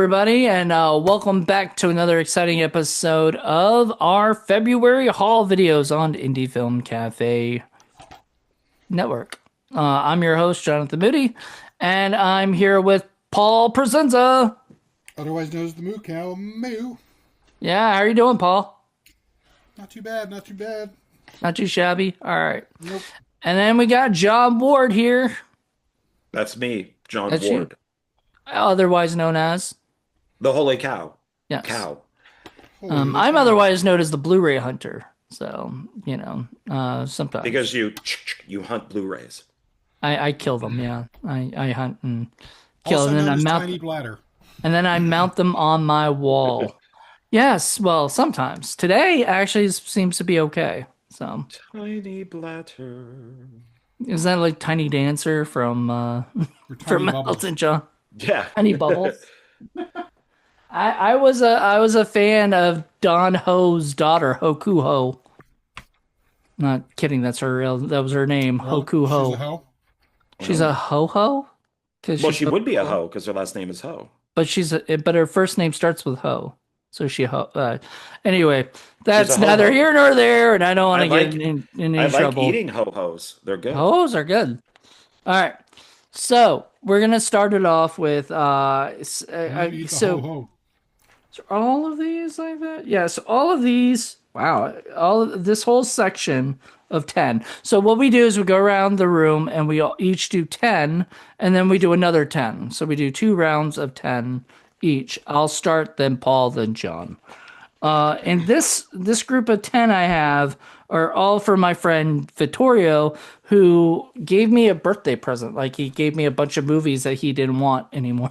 everybody, and welcome back to another exciting episode of our February haul videos on Indie Film Cafe Network. I'm your host, Jonathan Moody, and I'm here with Paul Presenza. Otherwise known as the Moo Cow. Moo. Yeah, how are you doing, Paul? Not too bad, not too bad. Not too shabby? All right. Nope. And then we got John Ward here. That's me, John That's you. Ward. Otherwise known as... The Holy Cow. Yes. Cow. Holy I'm cow. otherwise known as the Blu-ray Hunter. So, sometimes. Because you hunt Blu-rays. I kill them, yeah. I hunt and kill Also them, and known I as mount Tiny Bladder. and then I mount them on my wall. Yes, well, sometimes. Today actually seems to be okay. So, Tiny Bladder. is that like Tiny Dancer from Or from Tiny Bubbles. Elton John? Yeah. Tiny Bubbles. I was a fan of Don Ho's daughter, Hoku Ho. Not kidding, that was her name, Well, Hoku Ho. She's a hoe. She's a ho ho? Well, she would be a hoe because her last name is Ho. But but her first name starts with Ho. So she anyway, that's She's a neither ho-ho. here nor there, and I don't want to I get like- in I any like trouble. eating ho-hos. They're good. Hoes are good. All right. So we're gonna start it off with You eat the so ho-ho. all of these like that? Yeah, so all of these, wow, this whole section of 10. So what we do is we go around the room and we all each do 10, and then we do another 10. So we do 2 rounds of 10 each. I'll start, then Paul, then John. And this group of 10 I have are all for my friend Vittorio, who gave me a birthday present. Like, he gave me a bunch of movies that he didn't want anymore.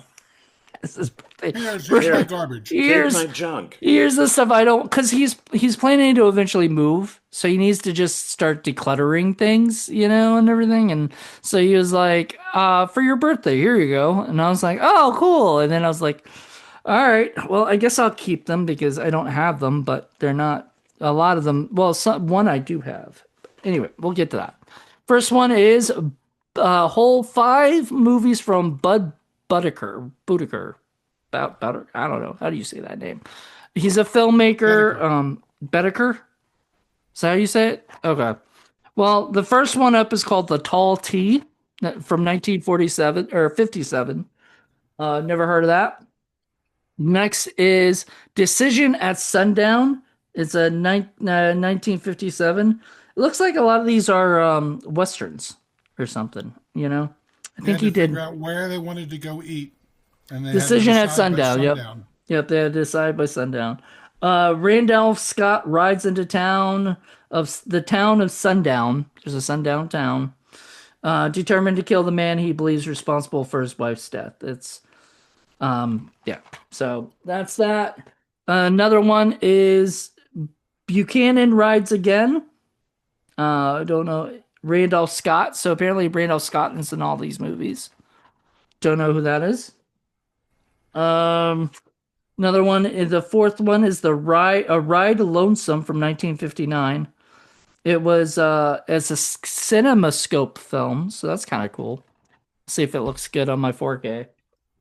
It's his birthday. Here's Here. my garbage. Take Here's my junk. Here's the stuff I don't, because he's planning to eventually move, so he needs to just start decluttering things, and everything. And so he was like, for your birthday, here you go. And I was like, oh, cool. And then I was like, all right, well, I guess I'll keep them because I don't have them, but they're not a lot of them. Well, one I do have. Anyway, we'll get to that. First one is whole 5 movies from Bud Boetticher. I don't know. How do you say that name? He's a filmmaker. Boetticher? Is that how you say it? Okay. Well, the first one up is called The Tall T from 1947 or 57. Never heard of that. Next is Decision at Sundown. It's a 1957. It looks like a lot of these are westerns or something. I think he did. Figure out where they wanted to go eat. And they Decision had at to decide by Sundown. Yep, they had to decide by sundown. Randolph Scott rides into the town of Sundown. There's a sundown town. Determined to kill the man he believes responsible for his wife's death. It's, yeah. So that's that. Another one is Buchanan Rides Again. I don't know. Randolph Scott. So apparently Randolph Scott is in all these movies. Don't know who that is. Another one, the fourth one is A Ride Lonesome from 1959. It was as a CinemaScope film, so that's kind of cool. See if it looks good on my 4K.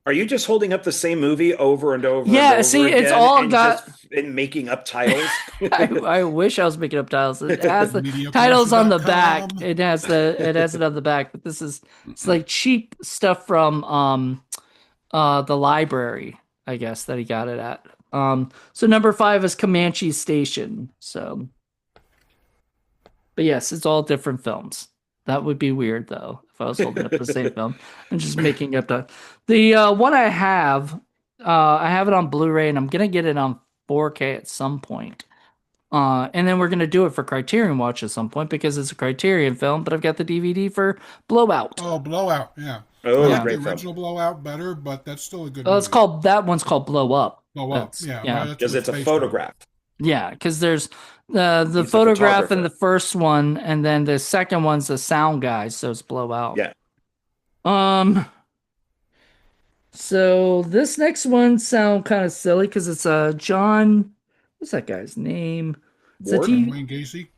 Are you just holding up the same movie over and over? Yeah, and over see, it's again all and got- and making up titles. I wish I was making up titles. It has the Mediocre titles on the dot back. com. It has it on the back, but it's like cheap stuff from the library, I guess, that he got it at. So number 5 is Comanche Station. So, but yes, it's all different films. That would be weird though if I was holding up the same film and just making up the one I have it on Blu-ray, and I'm gonna get it on 4K at some point. And then we're gonna do it for Criterion Watch at some point because it's a Criterion film, but I've got the DVD for Blowout. Oh, Blowout. Yeah. Oh, I like great the film. original Blowout better, but that's still a good Well, movie. that one's called Blow Up. Blow Up. That's- Yeah. yeah. right, that's Because what it's a based on. photograph. Yeah, because there's the He's a photograph in photographer. the first one, and then the second one's the sound guy, so it's Blowout. Yeah. So this next one sound kind of silly because it's John. What's that guy's name? It's a Ward? TV. Wayne Gacy.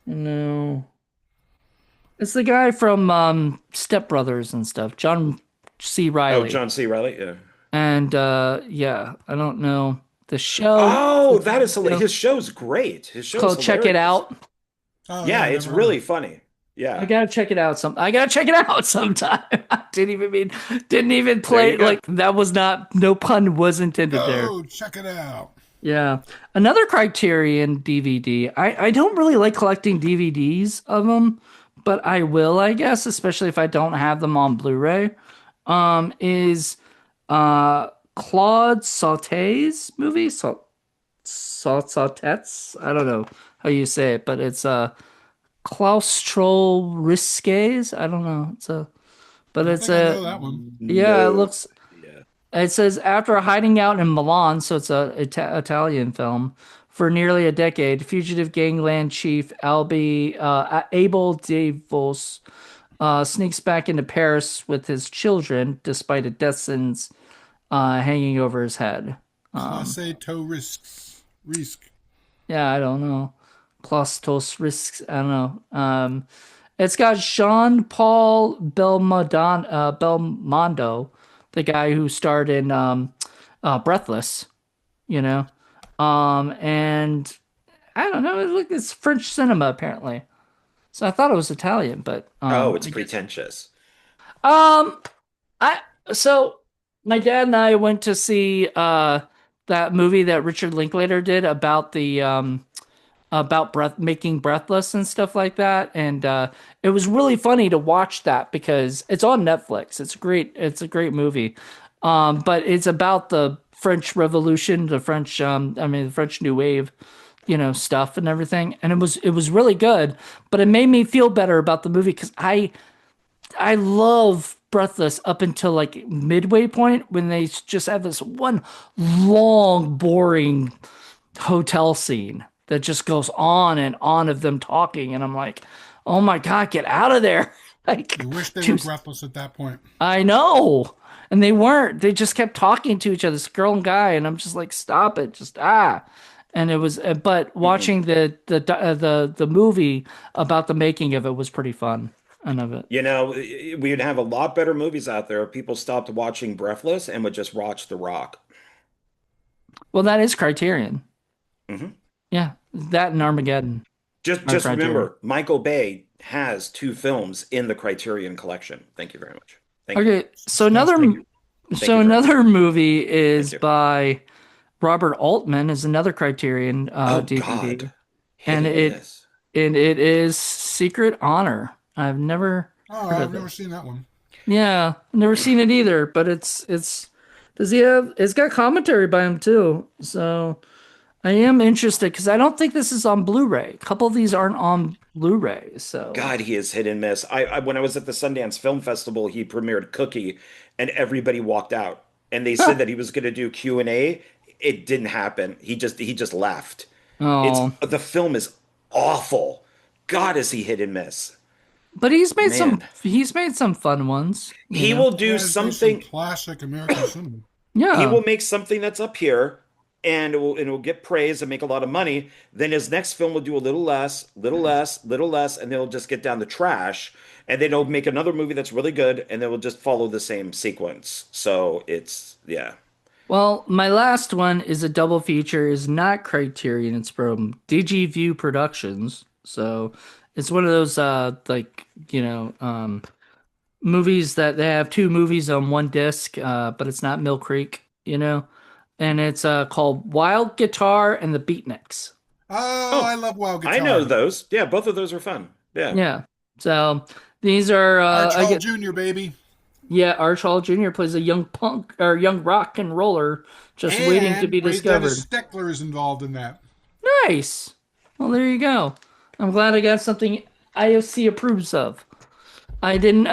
No, it's the guy from Step Brothers and stuff. John C. Riley. Oh, John C. Reilly. Yeah. And yeah, I don't know the show. Oh, that is You hilarious. know, His show's great. His it's show's called Check It hilarious. Out. Oh Yeah, yeah, it's never heard of really it. funny. I Yeah. gotta check it out. I gotta check it out sometime. I didn't even There you play go. like that was not no pun was intended there. Go check it out. Yeah. Another Criterion DVD. I don't really like collecting DVDs of them, but I will, I guess, especially if I don't have them on Blu-ray. Is Claude Sauté's movie? Sautettes? I don't know how you say it, but it's Claustro Risques. I don't know. But I don't it's think I a know that one. yeah, it No looks idea. it says after hiding out in Milan, so it's a Italian film, for nearly a decade, fugitive gangland chief Abel DeVos sneaks back into Paris with his children, despite a death sentence hanging over his head. Classe to risks. Risk. Yeah, I don't know. Clostos risks. I don't know. It's got Jean-Paul Belmondo, the guy who starred in Breathless, you know. And I don't know. Look, it's French cinema apparently. So I thought it was Italian, but Oh, it's I guess. pretentious. Um, I so my dad and I went to see that movie that Richard Linklater did about making Breathless and stuff like that, and it was really funny to watch that because it's on Netflix. It's a great movie. But it's about the French Revolution, the French I mean the French New Wave, stuff and everything, and it was really good, but it made me feel better about the movie because I love Breathless up until like midway point when they just have this one long boring hotel scene that just goes on and on of them talking, and I'm like, oh my god, get out of there. Like, You wish they were too, breathless at that point. I know. And they weren't. They just kept talking to each other, this girl and guy, and I'm just like, stop it, just and it was but Mm-mm. watching the movie about the making of it was pretty fun. I love it. We'd have a lot better movies out there if people stopped watching Breathless and would just watch The Rock. Well, that is Criterion. Hmm. Yeah, that and Armageddon Just are just Criterion. remember, Michael Bay has two films in the Criterion collection. Thank you very much. Thank you. Okay, so Disgusting. Thank you very much. another movie Thank is you. by Robert Altman, is another Criterion Oh God. DVD, Hit and and it miss. and it is Secret Honor. I've never Oh, heard I've of never it. seen that one. Yeah, never seen it either, but it's does he have it's got commentary by him too. So I am interested because I don't think this is on Blu-ray. A couple of these aren't on Blu-ray, so God, he is hit and miss. I when I was at the Sundance Film Festival, he premiered Cookie, and everybody walked out. And they said that he was going to do Q&A. It didn't happen. He just left. It's oh, the film is awful. God, is he hit and miss. but Man, he's made some fun ones, you he know. will do Yeah, it's made some something. classic American cinema. He Yeah. will make something that's up here, and it will get praise and make a lot of money. Then his next film will do a little less, little less, little less, and they'll just get down the trash. And then he'll make another movie that's really good, and they will just follow the same sequence. So it's yeah. Well, my last one is a double feature, is not Criterion, it's from DigiView Productions. So it's one of those movies that they have two movies on one disc, but it's not Mill Creek, And it's called Wild Guitar and the Beatniks. Oh, I Oh, love Wild I know Guitar. those. Yeah, both of those are fun. Yeah. Yeah. So these are Arch I Hall get Jr., baby. yeah, Arch Hall Jr. plays a young punk or young rock and roller just waiting to And be great Dennis discovered. Steckler is involved in that. Nice. Well, there you go. I'm glad I got something IOC approves of. I didn't,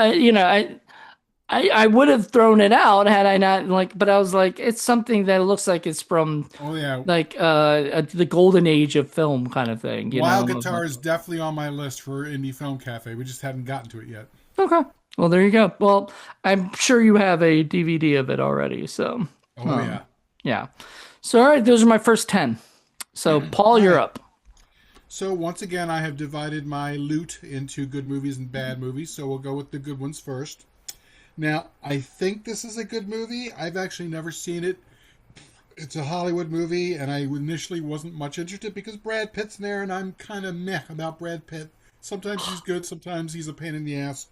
I would have thrown it out had I not but I was like, it's something that looks like it's from Oh, yeah. the golden age of film kind of thing, Wild of like, Guitar is definitely on my list for Indie Film Cafe. We just haven't gotten to it yet. okay. Well, there you go. Well, I'm sure you have a DVD of it already, so Oh, yeah. yeah. So all right, those are my first 10. So Paul, All you're right. up. So once again, I have divided my loot into good movies and bad movies. So we'll go with the good ones first. Now, I think this is a good movie. I've actually never seen it. It's a Hollywood movie, and I initially wasn't much interested because Brad Pitt's in there, and I'm kind of meh about Brad Pitt. Sometimes he's good, sometimes he's a pain in the ass.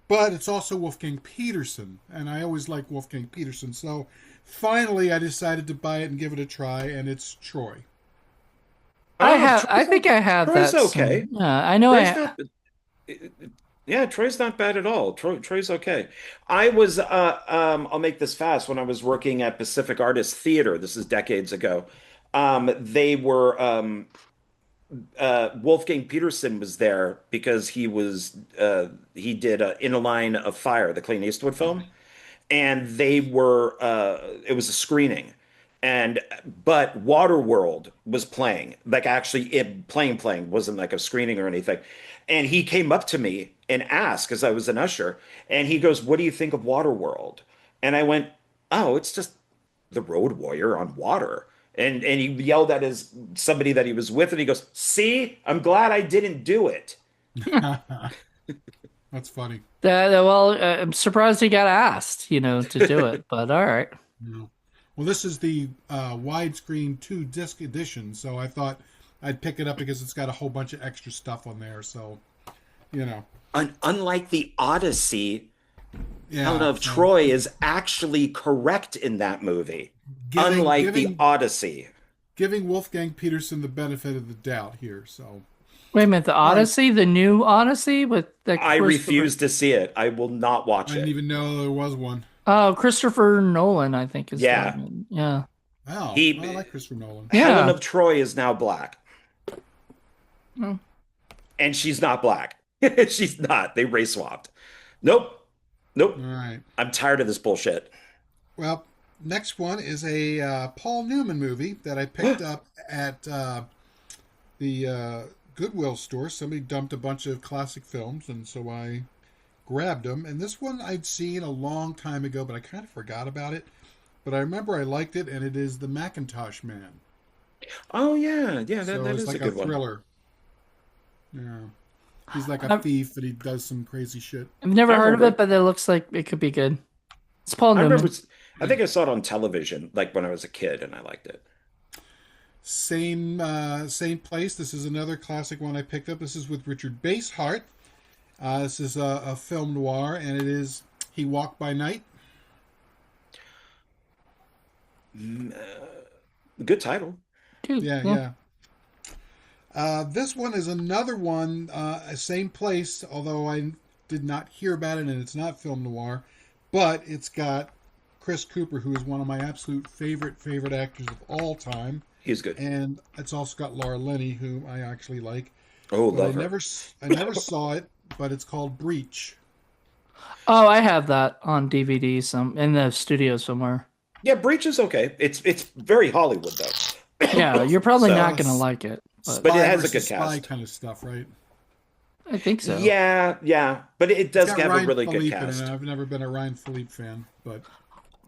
But it's also Wolfgang Peterson, and I always like Wolfgang Peterson. So finally, I decided to buy it and give it a try, and it's Troy. I Troy's think I have Troy's that okay. some. Yeah, I know Troy's I not. Yeah, Troy's not bad at all. Troy's okay. I was I'll make this fast. When I was working at Pacific Artists Theater, this is decades ago. They were Wolfgang Peterson was there because he did In a Line of Fire, the Clint Eastwood film, and they were it was a screening, and but Waterworld was playing, like actually it playing wasn't like a screening or anything, and he came up to me and asked because I was an usher, and he goes, "What do you think of Waterworld?" And I went, "Oh, it's just the Road Warrior on water." And he yelled at his somebody that he was with, and he goes, "See, I'm glad I didn't do it." That's funny. well, I'm surprised he got asked, to do it. But all right. Yeah. Well, this is the widescreen two disc edition, so I thought I'd pick it up because it's got a whole bunch of extra stuff on there. So, you know, Unlike the Odyssey, Helen yeah. of So Troy is actually correct in that movie, giving unlike the giving Odyssey. giving Wolfgang Peterson the benefit of the doubt here. So, Wait a minute, the all right. Odyssey, the new Odyssey with the I Christopher. refuse to see it. I will not I watch didn't it. even know there was one. Oh, Christopher Nolan, I think is Yeah, doing it. Yeah. Wow. Well, I he like Christopher Nolan. Helen Yeah. of Troy is now black, Oh. and she's not black. She's not. They race swapped. Nope. All Nope. right. I'm tired of this bullshit. Well, next one is a Paul Newman movie that I picked up at the Goodwill store. Somebody dumped a bunch of classic films, and so I grabbed them. And this one I'd seen a long time ago, but I kind of forgot about it. But I remember I liked it, and it is The Macintosh Man. Oh yeah, yeah. That So that it's is a like a good one. thriller. Yeah. He's like a I've, thief and he does some crazy shit. I've never I heard of it, remember. but it looks like it could be good. It's Paul I remember. Newman. I think I saw it on television, like when I was a kid, and I liked it. Same place. This is another classic one I picked up. This is with Richard Basehart. This is a film noir, and it is He Walked by Night. Good title. Dude, Yeah, yeah. yeah. This one is another one, same place, although I did not hear about it, and it's not film noir, but it's got Chris Cooper, who is one of my absolute favorite actors of all time, He's good. and it's also got Laura Linney, who I actually like. Oh, But love her. I never saw it, but it's called Breach. Oh, I have that on DVD some in the studio somewhere. Yeah, Breach is okay. It's very Hollywood Yeah, though. you're probably So not So, gonna like it, but but it spy has a good versus spy cast. kind of stuff, right? I think so. Yeah, yeah, but it It's does got have a Ryan really good Phillippe in it. cast. I've never been a Ryan Phillippe fan, but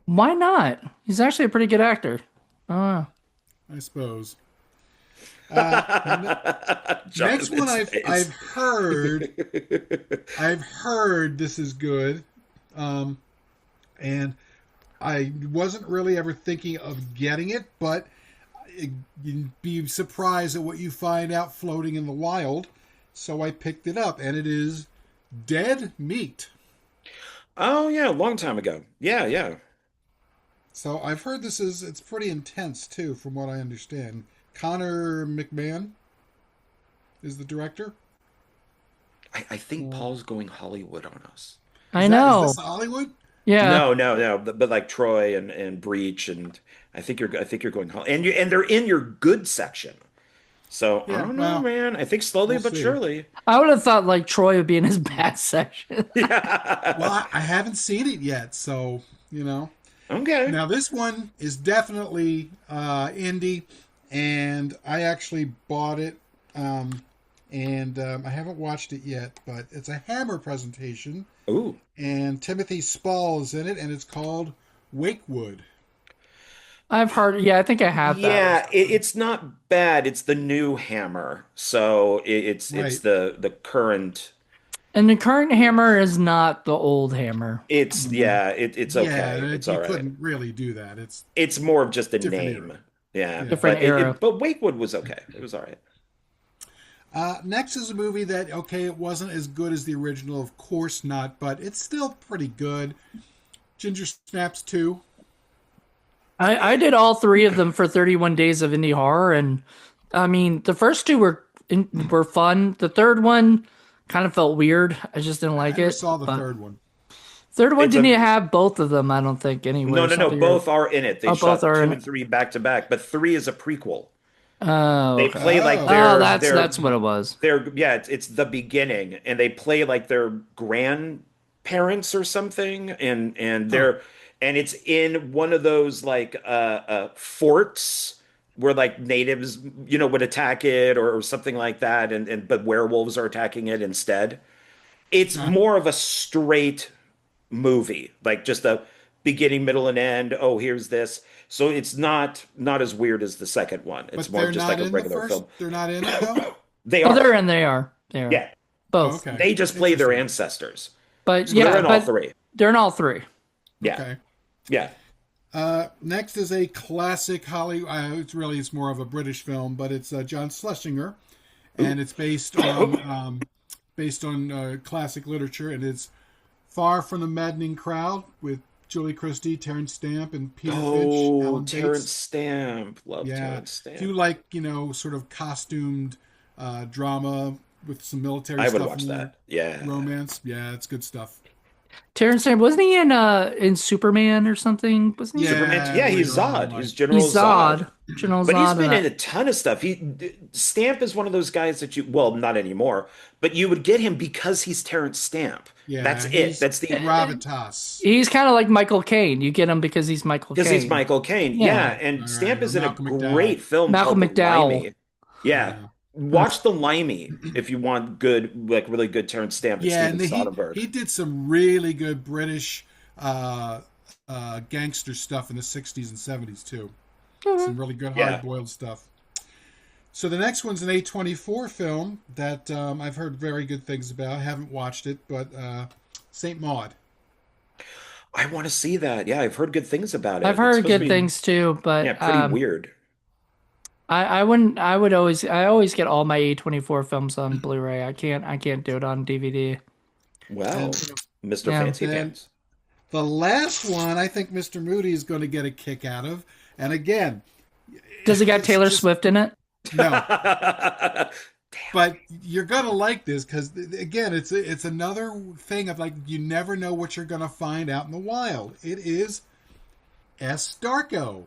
Why not? He's actually a pretty good actor. Oh, I suppose. The next one Jonathan's I've face. heard this is good, um, and I wasn't really ever thinking of getting it, but you'd be surprised at what you find out floating in the wild. So I picked it up, and it is Dead Meat. Oh yeah, a long time ago. Yeah, yeah. So I've heard it's pretty intense too, from what I understand. Connor McMahon is the director. I think Paul's going Hollywood on us. I Is know. this Hollywood? Yeah. No, no, no. But like Troy and Breach, and I think you're going and they're in your good section. So I Yeah. don't know, Well, man. I think slowly we'll but see. surely. I would have thought like Troy would be in his bad section. Well, Yeah. I haven't seen it yet, so you know. Okay. Now this one is definitely indie, and I actually bought it, and I haven't watched it yet, but it's a Hammer presentation, Ooh. and Timothy Spall is in it, and it's called Wakewood. I've heard. Yeah, I think I have that. Yeah, it's not bad. It's the new Hammer. So it's Right. the current. And the current hammer is not the old hammer. It's yeah, it's Yeah, okay. It's you all right. couldn't really do that. It's It's more of just a different era. name. Yeah, Yeah. Different era. but Wakewood was okay. It was all right. Next is a movie that, okay, it wasn't as good as the original, of course not, but it's still pretty good. Ginger Snaps 2. I did all three of them for 31 days of indie horror, and I mean the first two were fun. The third one kind of felt weird. I just didn't I like never it. saw the But third one. third one It's didn't a even have both of them. I don't think no, anywhere. no, no. Something weird. Both are in it. They Oh, both shot are in two it. and three back to back, but three is a prequel. Oh, They okay. play like Oh, Oh, their that's what it was. yeah, it's the beginning, and they play like their grandparents or something, and huh. they're and it's in one of those like forts where like natives would attack it or something like that, and but werewolves are attacking it instead. It's Huh. more of a straight movie, like just a beginning, middle, and end. Oh, here's this. So it's not as weird as the second one. It's But more they're of just not like a in the regular first? film. They're not in it, though? They Oh, they're are. in. They are. They are Yeah. Oh, both. okay. They just play their Interesting. ancestors. But So they're yeah, in all but three. they're in all three. Yeah. Okay. Yeah. Next is a classic Hollywood. It's more of a British film, but it's John Schlesinger, and it's based on classic literature, and it's Far from the Maddening Crowd with Julie Christie, Terrence Stamp, and Peter Finch, Oh, Alan Terrence Bates. Stamp. Love Yeah, Terrence if you Stamp. like, sort of costumed drama with some military I would stuff watch in there, that. Yeah. romance. Yeah, it's good stuff. Terrence Stamp wasn't he in Superman or something? Wasn't he? Superman. Yeah, Yeah, he's later on in Zod. life. He's General He's Zod. Zod, General But he's Zod, and been in that. a ton of stuff. Stamp is one of those guys that well, not anymore, but you would get him because he's Terrence Stamp. That's Yeah, it. he's That's the gravitas. He's kind of like Michael Caine. You get him because he's Michael because he's Caine. Michael Caine. Yeah, Yeah, and All right, Stamp or is in a Malcolm McDowell. great film Malcolm called The McDowell. Limey. Yeah. Yeah. Watch The Limey if you want good, like really good Terrence Stamp and Yeah, Steven and Soderbergh. he did some really good British uh, gangster stuff in the 60s and 70s too. Some really good hard Yeah. boiled stuff. So the next one's an A24 film that I've heard very good things about. I haven't watched it, but Saint Maud. I want to see that. Yeah, I've heard good things about I've it. It's heard supposed to good be, things too, yeah, but pretty weird. I wouldn't. I always get all my A24 films on Blu-ray. I can't do it on DVD. And Well, Mr. Yeah. Fancy then Pants. the last one I think Mr. Moody is going to get a kick out of. And again, Does it got it's Taylor just Swift in it? no. But you're gonna like this because again, it's another thing of like you never know what you're gonna find out in the wild. It is S. Darko,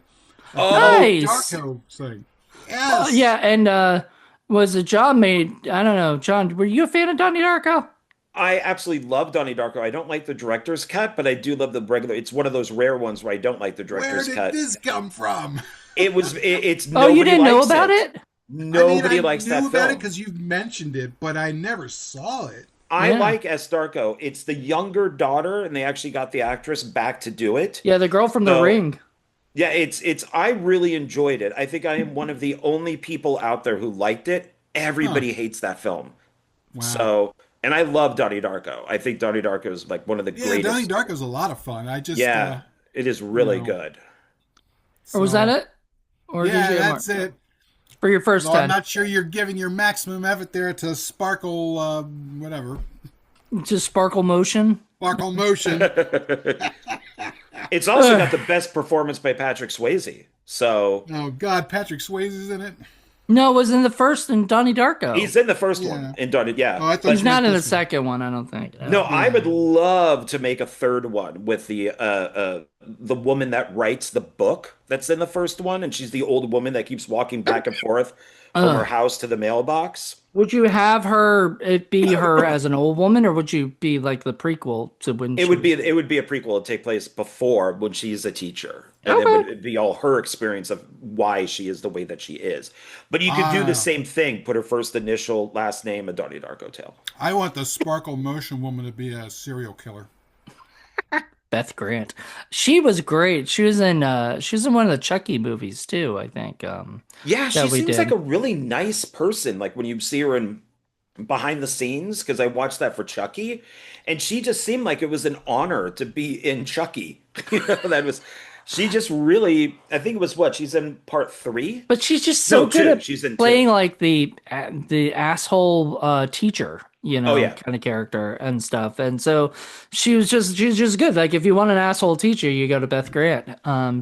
like the Oh, Donnie Nice. Darko thing. Oh, Yes. yeah, and was it John made? I don't know, John. Were you a fan of Donnie Darko? I absolutely love Donnie Darko. I don't like the director's cut, but I do love the regular. It's one of those rare ones where I don't like the Where director's did cut. this come from? It's Oh, you nobody didn't know likes about it. it? I mean, Nobody I likes knew that about it film. because you've mentioned it, but I never saw it. I Yeah, like S. Darko. It's the younger daughter, and they actually got the actress back to do it. yeah. The girl from The So Ring. yeah, it's I really enjoyed it. I think I am one of the only people out there who liked it. Huh. Everybody hates that film. Wow. So, and I love Donnie Darko. I think Donnie Darko is like one of the Yeah, Donnie greatest. Darko's a lot of fun. I just, Yeah, it is you really know, good. Or was that so it? Or did yeah, you get more that's it. for your first Although I'm 10? not sure you're giving your maximum effort there to Sparkle, whatever, Just Sparkle Motion. Sparkle Motion. It's also got the best performance by Patrick Swayze. So Oh God, Patrick Swayze's in it. No, it was in the first in Donnie Darko. he's in the first one Yeah. and done it, Oh, yeah. I thought He's you But not meant in the this one. second one, I don't think. no, No. I Yeah. would love to make a third one with the woman that writes the book that's in the first one, and she's the old woman that keeps walking back and forth from her Ugh. house to the mailbox. Would you have it be her as an old woman, or would you be like the prequel to when It she would be was? it would be a prequel to take place before when she's a teacher. And it Okay. would be all her experience of why she is the way that she is. But you could do the Ah, same thing, put her first initial, last name, a Donnie Darko tale. I want the Sparkle Motion woman to be a serial killer. Beth Grant. She was great. She was in one of the Chucky movies too, I think. Yeah, she That we seems like did. a really nice person. Like when you see her in behind the scenes because I watched that for Chucky, and she just seemed like it was an honor to be in Chucky. That was she just really. I think it was what she's in part three. But she's just so No, good two. at She's in two. playing like the asshole teacher, Oh yeah. kind of character and stuff. And so she's just good. Like if you want an asshole teacher, you go to Beth Grant.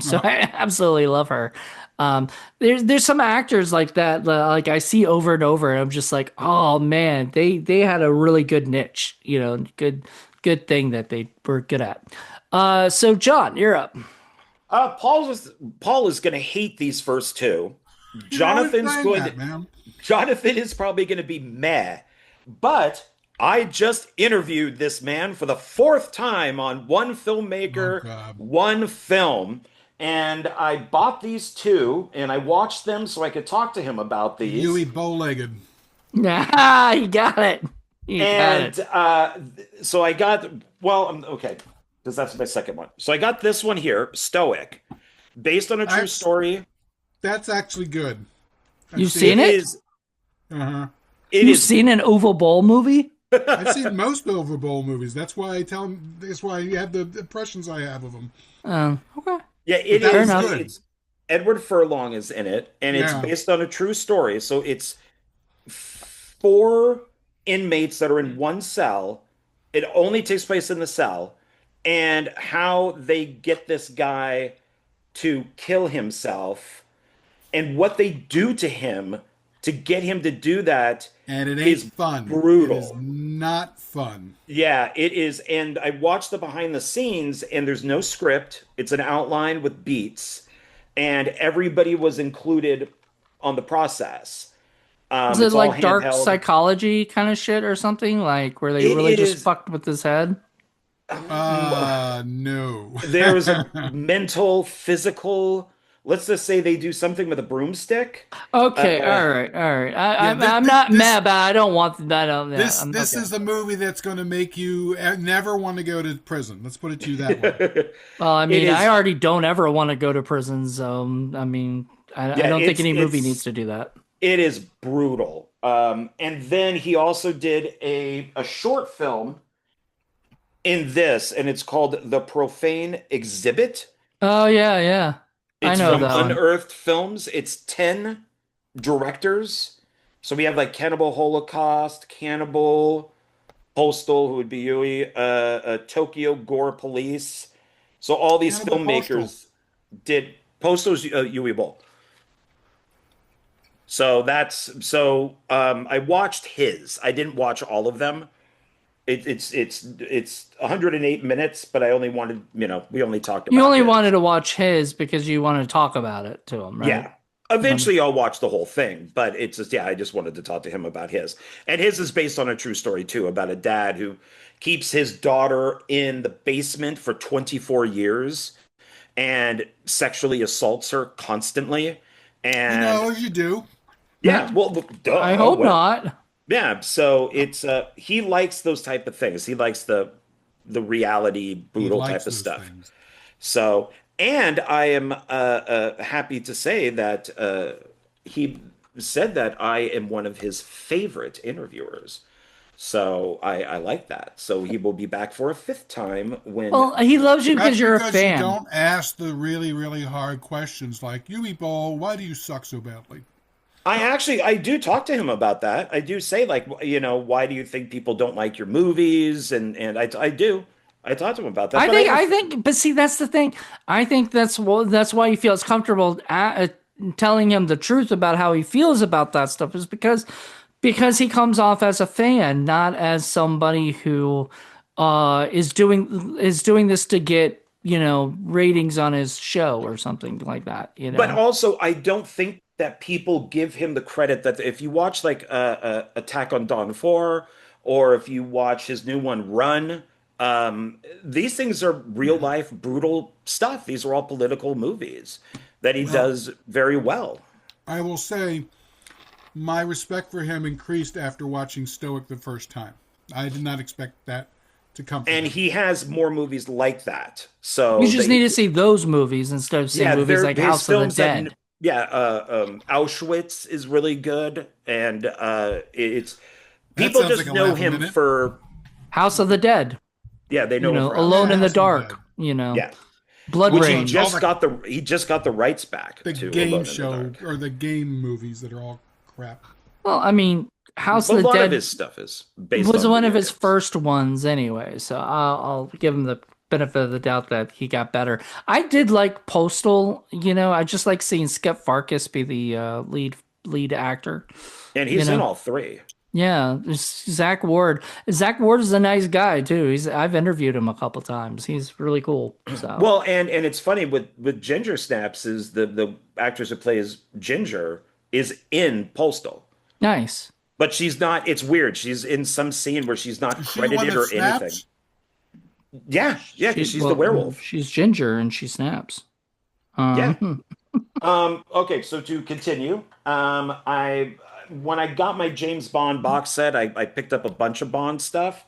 So Uh, I absolutely love her. Um, there's some actors like that like I see over and over, and I'm just like, oh man, they had a really good niche, good thing that they were good at. So John, you're up. Paul is going to hate these first two. you're always Jonathan's saying going to that, man. Jonathan is probably going to be meh, but I just interviewed this man for the fourth time on one Oh filmmaker, God, one film, and I bought these two and I watched them so I could talk to him about Yui these. bow-legged. Ah, you got it. You got it. And so I got, well, okay, because that's my second one. So I got this one here, Stoic, based on a true That's story. that's actually good. I've You've seen seen It it. it? is, Uh-huh. it You've is, seen an Oval Bowl movie? I've seen most Over Bowl movies. That's why I tell them. That's why you have the impressions I have of them. Okay. yeah, But it that Fair was is, enough. good. it's Edward Furlong is in it, and it's Yeah, based on a true story. So it's four inmates that are in one cell. It only takes place in the cell, and how they get this guy to kill himself and what they do to him to get him to do that and it ain't is fun. It is brutal. not fun. Yeah, it is. And I watched the behind the scenes, and there's no script. It's an outline with beats, and everybody was included on the process. Is it It's all like dark handheld. psychology kind of shit or something? Like where they It, really it just is. fucked with his head? No. There's a mental, physical. Let's just say they do something with a broomstick. Okay, Uh, all right, all right. Yeah, I'm not mad, but I don't want that. I don't. Yeah, I'm this okay. is a movie that's going to make you never want to go to prison. Let's put it to you that way. it Well, I mean, I is. already don't ever want to go to prison, so I mean, I Yeah, don't think any movie needs to do that. it is brutal. And then he also did a short film in this, and it's called The Profane Exhibit. Oh yeah, yeah. I It's know from that one. Unearthed Films. It's 10 directors. So we have like Cannibal Holocaust, Cannibal, Postal, who would be Yui, Tokyo Gore Police. So all these Cannibal Postal. filmmakers did Postal's Yui Bowl. So I watched his. I didn't watch all of them. It's 108 minutes, but I only wanted, we only talked You about only wanted his. to watch his because you wanted to talk about it to him, right? Yeah. Um, Eventually I'll watch the whole thing, but it's just, yeah, I just wanted to talk to him about his. And his is based on a true story too, about a dad who keeps his daughter in the basement for 24 years and sexually assaults her constantly. And As you do. yeah, well, I duh. hope What? not. Yeah, so it's he likes those type of things. He likes the reality, He brutal likes type of those stuff. things. So, and I am happy to say that he said that I am one of his favorite interviewers. So I like that. So he will be back for a fifth time when Well, he loves you because That's you're a because you fan. don't ask the really, really hard questions like, Yui Ball, why do you suck so badly? I do talk to him about that. I do say like, why do you think people don't like your movies? And I do. I talk to him about that. But I have But see, that's the thing. I think that's why he feels comfortable telling him the truth about how he feels about that stuff is because he comes off as a fan, not as somebody who is doing this to get ratings on his show or something like that. But also, I don't think that people give him the credit that if you watch like Attack on Dawn 4 or if you watch his new one Run, these things are real life brutal stuff. These are all political movies that he Well, does very well. I will say my respect for him increased after watching Stoic the first time. I did not expect that to come from And him. he has more movies like that. You So just need to see those movies instead of seeing yeah, movies there like his House of the films that Dead. yeah, Auschwitz is really good, and it's That People sounds like just a know laugh a him minute. for, House of the Dead, yeah, they know him for House of Alone the Yeah, in the Dead. House of the Dark, Dead. Yeah. Blood Which Well, Rain. all the he just got the rights back the to game Alone in the show Dark. or the game movies that are all crap. Well, I mean, House A of the lot of Dead his stuff is based was on one of video his games. first ones anyway, so I'll give him the benefit of the doubt that he got better. I did like Postal, I just like seeing Skip Farkas be the lead actor, And you he's in know. all three. Yeah, Zach Ward. Zach Ward is a nice guy too. I've interviewed him a couple times. He's really cool. So Well, and it's funny with Ginger Snaps is the actress who plays Ginger is in Postal. nice. But she's not, it's weird. She's in some scene where she's not Is she the one credited that or anything. snaps? Yeah, because she's the werewolf. She's ginger and she snaps. Yeah. Um, Okay, so to continue, I when I got my James Bond box set, I picked up a bunch of Bond stuff.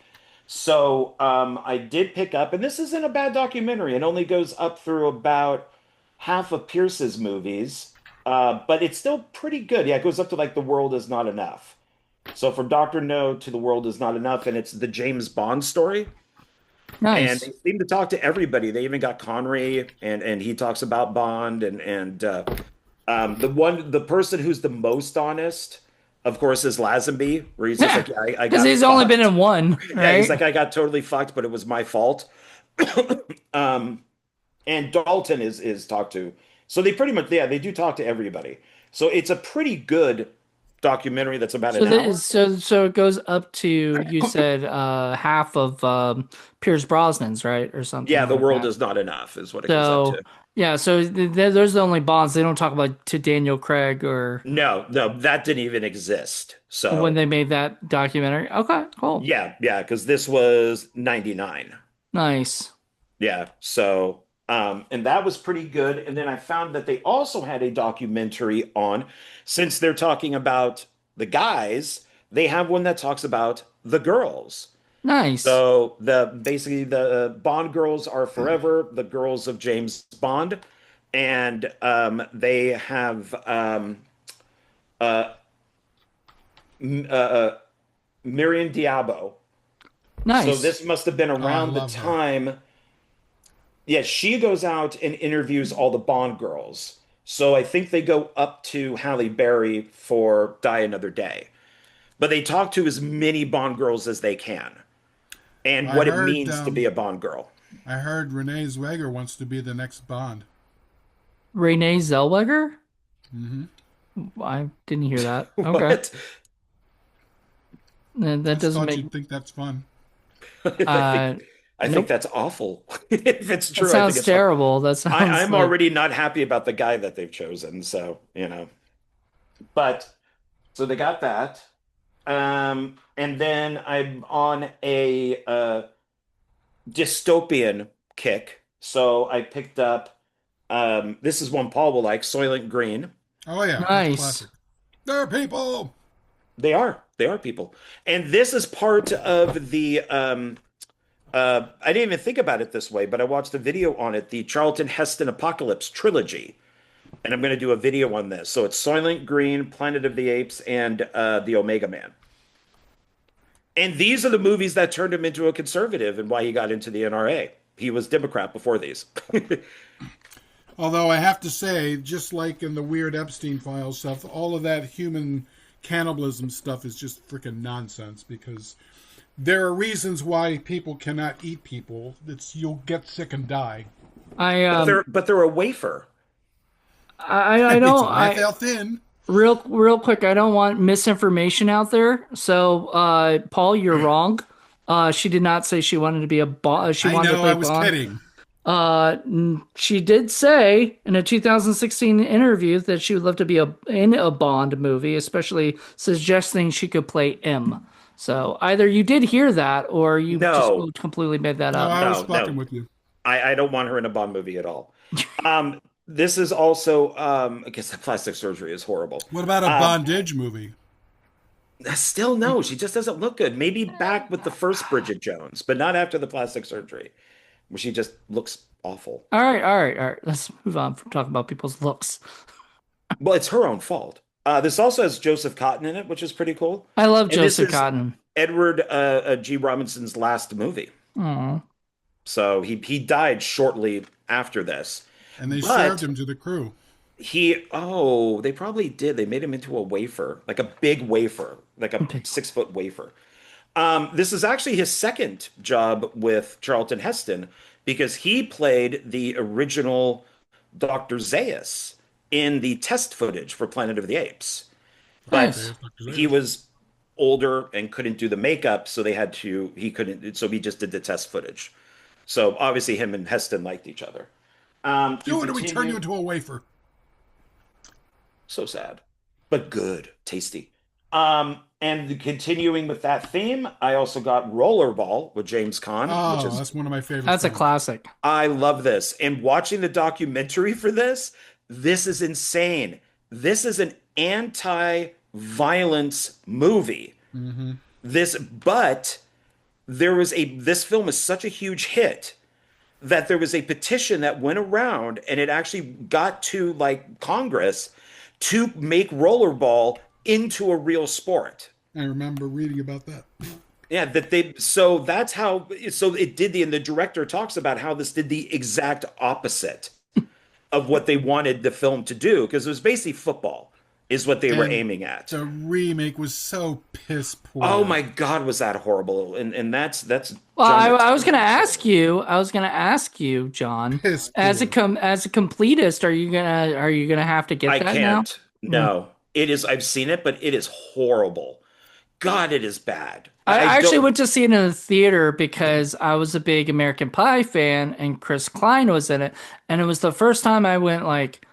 So I did pick up, and this isn't a bad documentary. It only goes up through about half of Pierce's movies, but it's still pretty good. Yeah, it goes up to like The World Is Not Enough. So from Doctor No to The World Is Not Enough, and it's the James Bond story. And nice. they seem to talk to everybody. They even got Connery, and he talks about Bond, the person who's the most honest, of course, is Lazenby, where he's just Yeah, like, yeah, I because got he's only been fucked. in one, Yeah, he's right? like, I got totally fucked, but it was my fault. Um, and Dalton is talked to. So they pretty much, yeah, they do talk to everybody. So it's a pretty good documentary that's about So an that hour. is so it goes up to you said half of Pierce Brosnan's, right? Or Yeah, something the like world that. is not enough, is what it goes up So to. yeah, so those are the only Bonds they don't talk about to Daniel Craig or No, no, that didn't even exist. when So they made that documentary. Okay, cool. yeah, because this was 99. Nice. Yeah. So, and that was pretty good. And then I found that they also had a documentary on, since they're talking about the guys, they have one that talks about the girls. Nice. So basically the Bond girls are forever the girls of James Bond, and they have uh, Miriam Diabo. So Nice. this must have been Oh, I around the love her. time. Yeah, she goes out and interviews all the Bond girls. So I think they go up to Halle Berry for Die Another Day. But they talk to as many Bond girls as they can and I what it heard means to be a Bond girl. I heard Renee Zellweger wants to be the next Bond. Renee Zellweger? Hmm. I didn't hear that. Okay. What? That Just doesn't thought make you'd think that's fun. I think uh I think nope. that's awful. If it's That true, I think sounds it's awful. terrible. That sounds I'm like already not happy about the guy that they've chosen, so But so they got that. And then I'm on a dystopian kick. So I picked up this is one Paul will like, Soylent Green. Oh yeah, that's nice. classic. There are people. They are people. And this is part of the I didn't even think about it this way, but I watched a video on it, the Charlton Heston Apocalypse trilogy. And I'm going to do a video on this. So it's Soylent Green, Planet of the Apes, and the Omega Man. And these are the movies that turned him into a conservative and why he got into the NRA. He was Democrat before these. Although I have to say, just like in the weird Epstein file stuff, all of that human cannibalism stuff is just freaking nonsense because there are reasons why people cannot eat people. It's you'll get sick and die. I But they're a wafer. I It's don't only if I they're thin. real quick, I don't want misinformation out there. So Paul, you're wrong. She did not say she wanted to be a Bond. She I wanted to know, play I was Bond. kidding. She did say in a 2016 interview that she would love to be in a Bond movie, especially suggesting she could play M. So either you did hear that or you just No, completely made that No, up. I was fucking no. with you. I don't want her in a Bond movie at all. This is also I guess the plastic surgery is horrible. What about a Um, bondage movie? Still no, she just doesn't look good. Maybe back with the first Bridget Jones, but not after the plastic surgery, where she just looks awful. All right. Let's move on from talking about people's looks. Well, it's her own fault. This also has Joseph Cotton in it, which is pretty cool. I love And this Joseph is Cotton. Edward G. Robinson's last movie. Oh, So he died shortly after this. And they served But him to the crew. they probably did. They made him into a wafer, like a big wafer, like a big. 6 foot wafer. This is actually his second job with Charlton Heston because he played the original Dr. Zaius in the test footage for Planet of the Apes. But Nice. Zayas, Dr. he Zayas. was older and couldn't do the makeup, so he couldn't, so he just did the test footage. So obviously him and Heston liked each other. You Do it or we turn you continue. into a wafer. So sad, but good, tasty. And continuing with that theme, I also got Rollerball with James Caan, which Oh, is that's one of my favorite That's a films. classic. I love this. And watching the documentary for this, this is insane. This is an anti-violence movie. Hmm. But this film is such a huge hit that there was a petition that went around and it actually got to like Congress to make rollerball into a real sport. I remember reading about that. Yeah, that they so that's how so it did and the director talks about how this did the exact opposite of what they wanted the film to do because it was basically football is what they were And aiming at. the remake was so piss Oh poor. my God, was that horrible? And that's Well, John I was gonna McTiernan. ask you, John, Piss poor. as a completist, are you gonna have to get I that now? can't. No, it is. I've seen it, but it is horrible. God, it is bad. I I actually don't. went to see it in the theater because I was a big American Pie fan and Chris Klein was in it. And it was the first time I went like,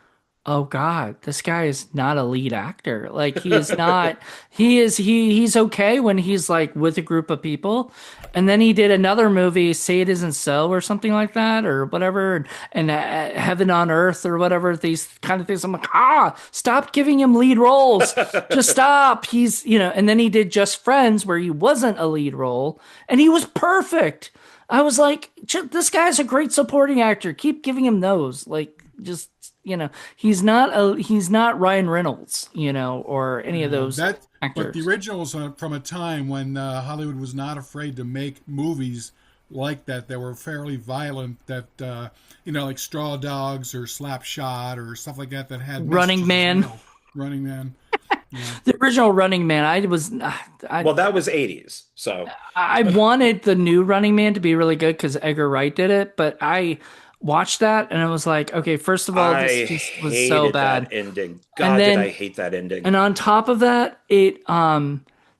oh God, this guy is not a lead actor. Like he is not, he's okay when he's like with a group of people. And then he did another movie, Say It Isn't So or something like that or whatever. And Heaven on Earth or whatever, these kind of things. I'm like, stop giving him lead roles. Just stop. And then he did Just Friends where he wasn't a lead role and he was perfect. I was like, this guy's a great supporting actor. Keep giving him those. Like, just he's not Ryan Reynolds, or any of those That, but the actors. originals from a time when Hollywood was not afraid to make movies like that were fairly violent. That like Straw Dogs or Slapshot or stuff like that had Running messages as Man, well. Running Man. Yeah. the original Running Man. I Well, that was 80s. So I wanted the new Running Man to be really good because Edgar Wright did it, but I watched that and I was like, okay, first of all, this I just was so hated that bad, ending. and God, did I then hate that ending. And on top of that,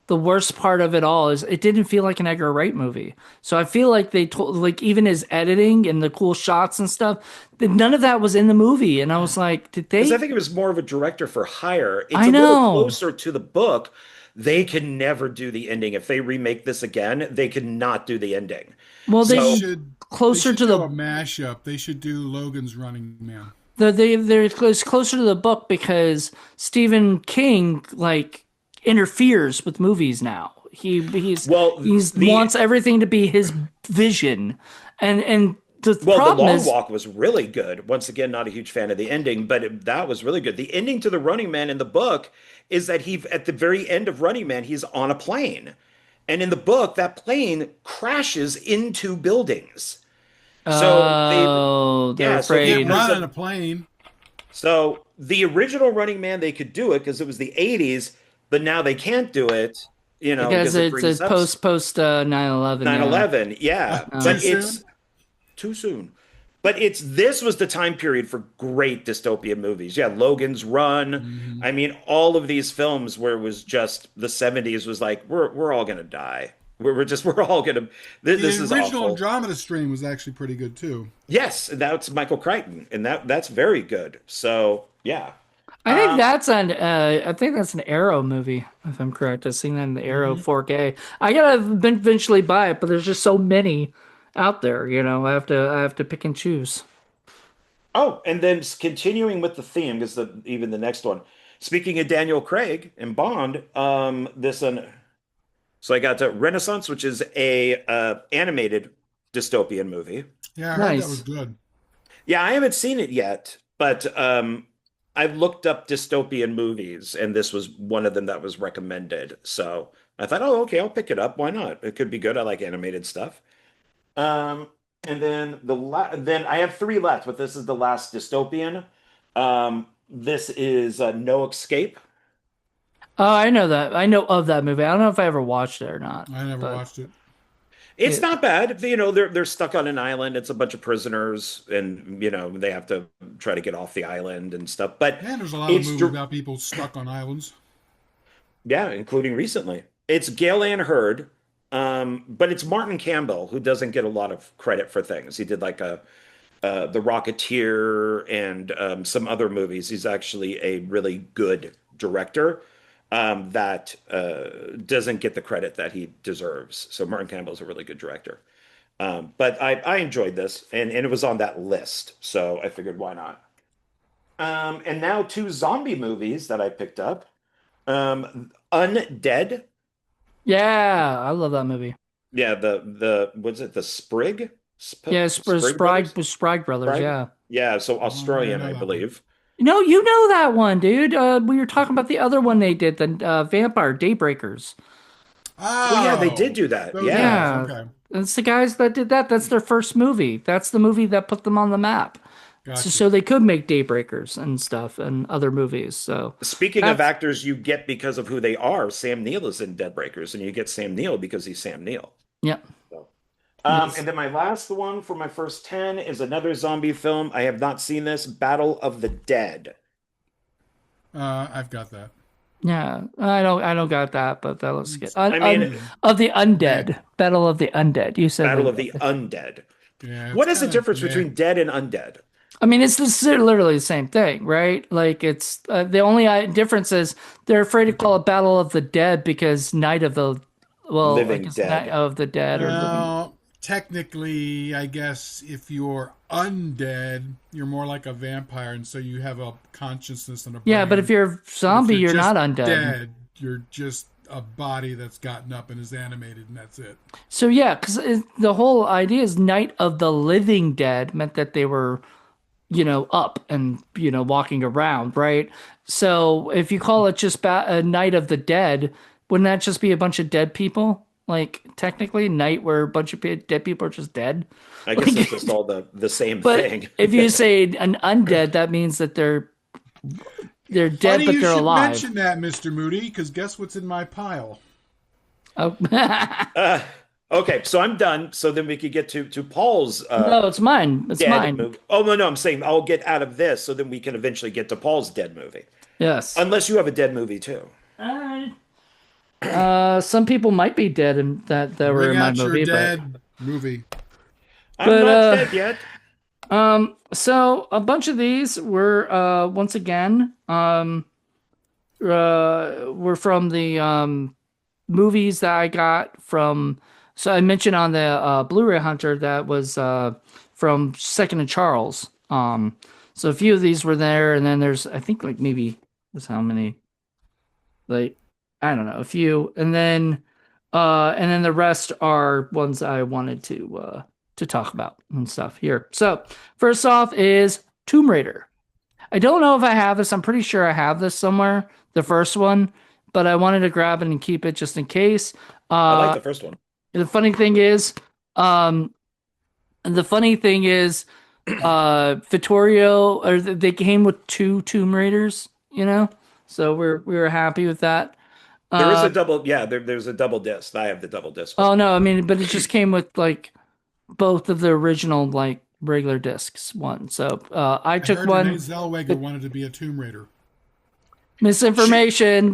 the worst part of it all is it didn't feel like an Edgar Wright movie. So I feel like they told, like, even his editing and the cool shots and stuff, that none of that was in the movie. And I was like, did Because I they? think it was more of a director for hire. It's I a little know. closer to the book. They can never do the ending. If they remake this again, they cannot do the ending. Well, They So should they closer should to do a the mashup. They should do Logan's Running Man. they're closer to the book because Stephen King like interferes with movies now. well, He's the wants everything to be his vision, and the Well, The problem Long is Walk was really good. Once again, not a huge fan of the ending, but that was really good. The ending to The Running Man in the book is that at the very end of Running Man, he's on a plane. And in the book, that plane crashes into buildings. So oh, they're yeah, so Can't afraid. run on a plane. so the original Running Man, they could do it because it was the 80s, but now they can't do it, Because because it it's a brings up post 9/11, yeah. 9/11. Yeah, Too Um, but soon. it's too soon. But this was the time period for great dystopian movies. Yeah, Logan's Run. Hmm. I mean, all of these films where it was just the 70s was like we're all gonna die. We're all gonna this The is original awful. Andromeda Strain was actually pretty good too. Yes, and that's Michael Crichton, and that's very good. So yeah. I Um, think that's an Arrow movie, if I'm correct. I've seen that in the Arrow mhm. 4K. I gotta eventually buy it, but there's just so many out there, I have to pick and choose. Oh, and then continuing with the theme, because even the next one. Speaking of Daniel Craig and Bond, this one. So I got to Renaissance, which is a animated dystopian movie. Yeah, I heard that was Nice. good. Yeah, I haven't seen it yet, but I looked up dystopian movies, and this was one of them that was recommended. So I thought, oh, okay, I'll pick it up. Why not? It could be good. I like animated stuff. Um, and then then I have three left, but this is the last dystopian. This is No Escape. Oh, I know that. I know of that movie. I don't know if I ever watched it or not, I never but watched it. It's it, not bad. They're stuck on an island. It's a bunch of prisoners, and they have to try to get off the island and stuff. But And there's a lot of it's movies about people stuck on islands. yeah, including recently. It's Gail Ann Hurd, but it's Martin Campbell who doesn't get a lot of credit for things. He did like a The Rocketeer and some other movies. He's actually a really good director that doesn't get the credit that he deserves. So Martin Campbell's a really good director. But I enjoyed this, and it was on that list, so I figured why not. And now two zombie movies that I picked up. Undead. yeah, I love that movie. Yeah, the what's it? The Yeah, Sprig Brothers? Sprague Brothers. Sprig? Yeah. Yeah, so Oh, I didn't Australian, know I that one. believe. No, you know that one, dude. We were talking about the other one they did, the Vampire Daybreakers. Oh yeah, they did Oh, do that. those Yeah. guys. Yeah, Okay, it's the guys that did that. That's their first movie. That's the movie that put them on the map. So, gotcha. so they could make Daybreakers and stuff and other movies. So Speaking of that's actors you get because of who they are, Sam Neill is in Dead Breakers, and you get Sam Neill because he's Sam Neill. yeah. So, Yes. and then my last one for my first 10 is another zombie film. I have not seen this, Battle of the Dead. I've got that. Yeah, I don't got that, but that looks good. It's yeah, Of the meh. undead, Battle of the Undead. You said Battle of the. the Undead. Yeah, it's What is the kind of difference meh. between dead and undead? I mean, literally the same thing, right? Like it's the only difference is they're afraid to call it Battle of the Dead because Night of the, well, I Living guess Night dead. of the Dead or Living. Well, technically, I guess if you're undead, you're more like a vampire, and so you have a consciousness and a Yeah, but if brain. you're a But if zombie, you're you're not just undead. dead, you're just a body that's gotten up and is animated, and that's it. So yeah, because the whole idea is Night of the Living Dead meant that they were up and, walking around, right? So if you call it just a Night of the Dead, wouldn't that just be a bunch of dead people? Like technically, night where a bunch of dead people are just dead. I guess it's Like, just all the same but thing. if you say an undead, that means that they're dead, Funny but you they're should alive. mention that, Mr. Moody, because guess what's in my pile? Oh. Uh, okay, so I'm done. So then we could get to Paul's No, it's mine. It's dead mine. movie. Oh no, I'm saying I'll get out of this so then we can eventually get to Paul's dead movie. Yes. Unless you have a dead movie too. Uh, some people might be dead and that were Bring in my out your movie, dead movie. I'm but not dead yet. so a bunch of these were once again were from the movies that I got from. So I mentioned on the Blu-ray Hunter that was from Second and Charles. So a few of these were there, and then there's I think like maybe was how many, like I don't know, a few, and then the rest are ones I wanted to talk about and stuff here. So first off is Tomb Raider. I don't know if I have this. I'm pretty sure I have this somewhere, the first one, but I wanted to grab it and keep it just in case. I like Uh, the first one. the funny thing is, um, the funny thing is, Vittorio, or they came with two Tomb Raiders, so we were happy with that. There is a Uh, double, yeah, there's a double disc. I have the double disc one. oh no, I mean, but it just came with like both of the original like regular discs one. So I I took heard Renee one. Zellweger wanted to be a Tomb Raider. She Misinformation.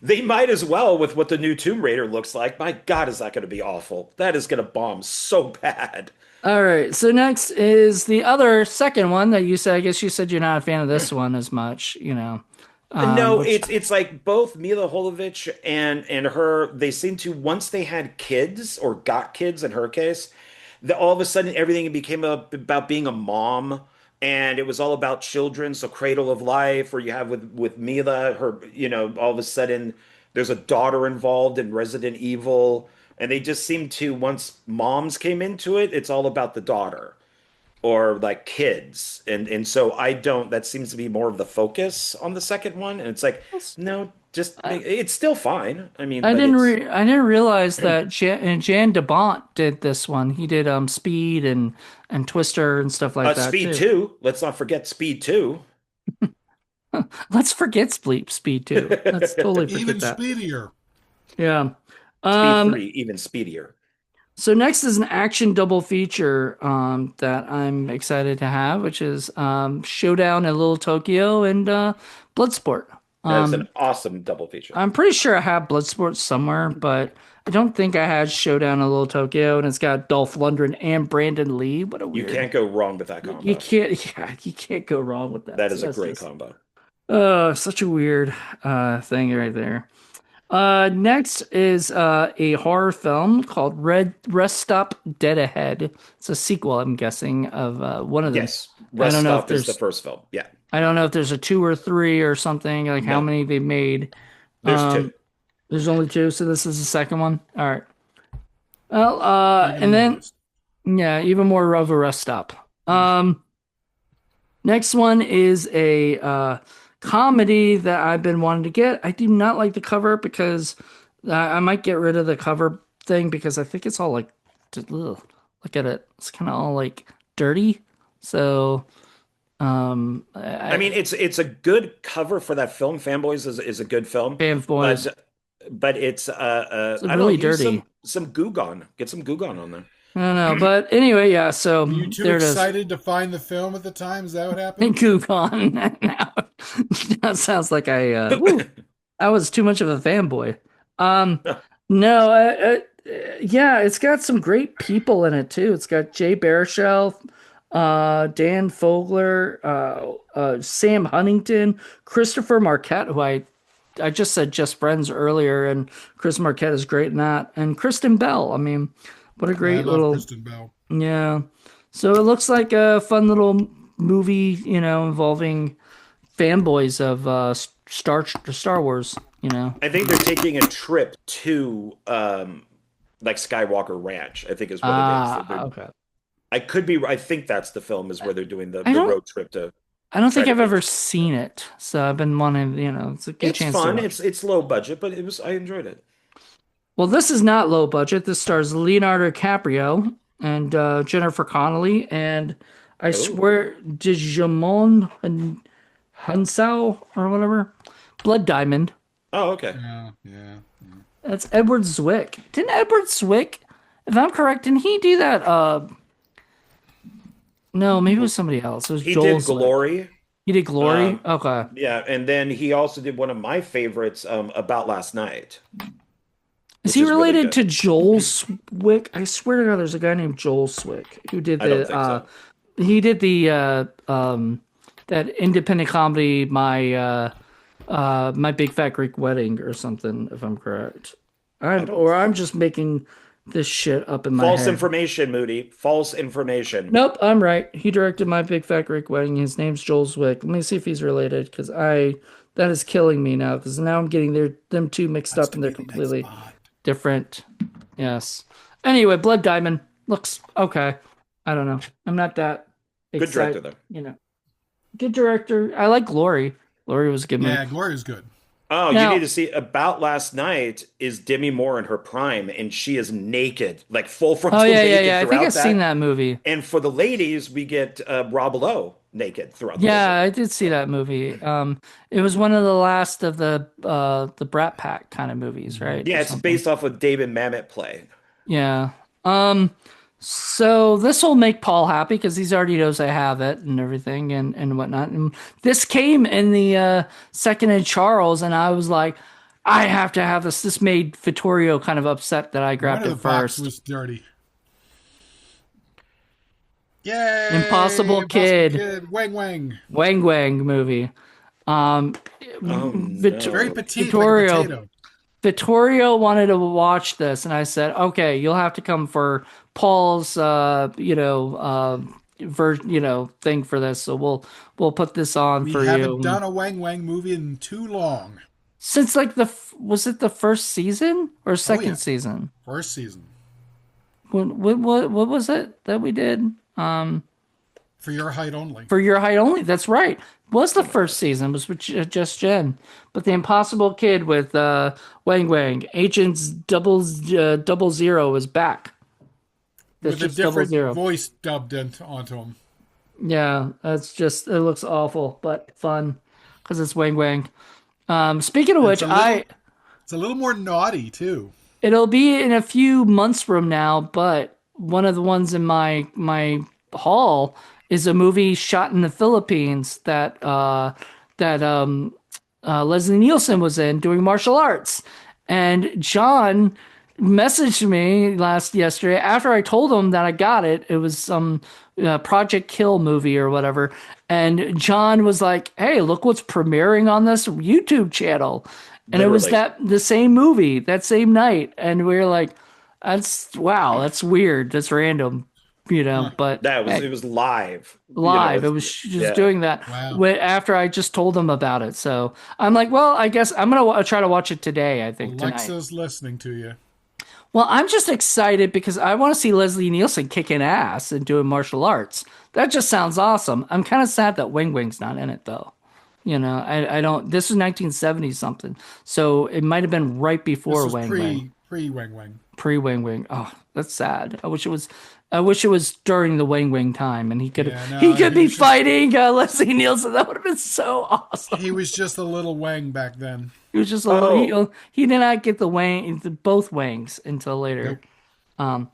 They might as well with what the new Tomb Raider looks like. My God, is that going to be awful? That is going to bomb so bad. All right. So next is the other second one that you said. I guess you said you're not a fan of this one as much. No, Which it's like both Mila Jovovich and her, they seem to once they had kids or got kids in her case, that all of a sudden everything became about being a mom and it was all about children. So Cradle of Life, or you have with Mila, her, all of a sudden there's a daughter involved in Resident Evil, and they just seem to once moms came into it, it's all about the daughter. or like kids. And so I don't, that seems to be more of the focus on the second one. And it's like, no, just I, make it's still fine. I mean, but it's I didn't realize that Jan DeBont did this one. He did Speed and Twister and stuff like that Speed too. 2. Let's not forget Speed 2. Let's forget Speed 2. Let's totally forget Even that. speedier. Yeah. Speed Um 3, even speedier. so next is an action double feature that I'm excited to have, which is Showdown in Little Tokyo and Bloodsport. That's an Um awesome double feature. I'm pretty sure I have Bloodsport somewhere, but I don't think I had Showdown in Little Tokyo, and it's got Dolph Lundgren and Brandon Lee. What a You weird. can't go wrong with that You combo. can't, yeah, you can't go wrong with that. That So is a that's great just combo. such a weird thing right there. Next is a horror film called Red Rest Stop Dead Ahead. It's a sequel, I'm guessing, of one of them. Yes, I Rest don't know if Stop is the there's first film. Yeah. I don't know if there's a two or three or something, like how No, many they made. there's two. There's only two, so this is the second one. All right. Well, Even and more then rest. yeah, even more of a rest stop. Next one is a comedy that I've been wanting to get. I do not like the cover because I might get rid of the cover thing because I think it's all like, ugh, look at it. It's kind of all like dirty. So, I mean, I it's a good cover for that film. Fanboys is a good film, fanboys. but it's It's I don't know, really use dirty. some Goo Gone. Get some Goo Gone on there. I don't know, but anyway, yeah. So Were you too there it is. excited to find the film at the time? Is that what happened? Kugon. Now that sounds like woo, I was too much of a fanboy. Um, no, yeah, it's got some great people in it too. It's got Jay Baruchel, Dan Fogler, Sam Huntington, Christopher Marquette, who I just said Just Friends earlier, and Chris Marquette is great in that, and Kristen Bell. I mean, what a I great love little Kristen Bell. yeah. So it looks like a fun little movie, involving fanboys of Star Wars. I think they're taking a trip to like Skywalker Ranch, I think is what it is. Ah, okay. I could be I think that's the film is where they're doing I the don't road trip to I don't try think to I've ever get. seen it, so I've been wanting, it's a good It's chance to fun. watch. It's low budget, but I enjoyed it. Well, this is not low budget. This stars Leonardo DiCaprio and Jennifer Connelly, and I Oh. swear Digimon and Hunsao or whatever. Blood Diamond. Oh, okay. Yeah, yeah. That's Edward Zwick. Didn't Edward Zwick, if I'm correct, didn't he do that? No, maybe it was somebody else. It was He Joel did Zwick. Glory. He did Glory. Um, Okay. yeah, and then he also did one of my favorites, About Last Night, Is which he is really related good. to Joel Zwick? I swear to God, there's a guy named Joel Zwick who did I don't think so. he did the that independent comedy, my Big Fat Greek Wedding or something, if I'm correct. I don't. I'm just making this shit up in my False head. information, Moody. False information. Nope, I'm right. He directed My Big Fat Greek Wedding. His name's Joel Zwick. Let me see if he's related, because that is killing me now, because now I'm getting them two mixed That's up to and they're be the next completely Bond. different. Yes. Anyway, Blood Diamond looks okay. I don't know. I'm not that Good director, excited. though. Good director. I like Glory. Glory was a good movie. Yeah, Gloria's good. Oh, you need Now, to see About Last Night is Demi Moore in her prime, and she is naked, like full oh frontal yeah, yeah, naked yeah. I think I've throughout seen that. that movie. And for the ladies, we get Rob Lowe naked throughout the whole Yeah, movie. I did see So, that movie. It was one of the last of the Brat Pack kind of movies, right? Or yeah, it's something. based off of David Mamet play. Yeah. So this will make Paul happy because he already knows I have it and everything and whatnot. And this came in the second in Charles, and I was like, I have to have this. This made Vittorio kind of upset that I No grabbed wonder it the box first. was dirty. Yay! Impossible Impossible Kid, Kid. Wang Wang. Wang Wang movie. Um, Oh Very no. petite, like a Vittorio potato. Vittorio wanted to watch this, and I said, "Okay, you'll have to come for Paul's, thing for this. So we'll put this on We for haven't you." done a Wang Wang movie in too long. Since like was it the first season or Oh yeah, second season? first season. What was it that we did? For your height only. For Your Height Only. That's right. Was the first season was with just Jen, but the Impossible Kid with Wang Wang, Agents double zero is back. That's With a just double different zero. voice dubbed onto him. Yeah, that's just it looks awful, but fun because it's Wang Wang. Speaking of And which, I it's a little more naughty too. it'll be in a few months from now, but one of the ones in my hall is a movie shot in the Philippines that Leslie Nielsen was in doing martial arts. And John messaged me yesterday after I told him that I got it. It was some Project Kill movie or whatever. And John was like, "Hey, look what's premiering on this YouTube channel." And it was Literally. the same movie that same night. And we were like, "That's wow, that's weird. That's random." Huh. But That was hey, it was live. live. It was just Yeah. doing that Wow. after I just told him about it. So I'm like, well, I guess I'm gonna try to watch it today. I think tonight. Alexa's listening to you. Well, I'm just excited because I want to see Leslie Nielsen kicking ass and doing martial arts. That just sounds awesome. I'm kind of sad that Wing Wing's not in it though. I don't. This was 1970 something, so it might have been right This before was Wang Wang, pre Wang Wang. pre Wang Wang. Oh, that's sad. I wish it was. I wish it was during the Wang Wang time, and Yeah, he no, could be fighting Leslie Nielsen. That would have been so awesome. he was just a little Wang back then. He was just a little. Oh, He did not get both Wangs until later. Nope. All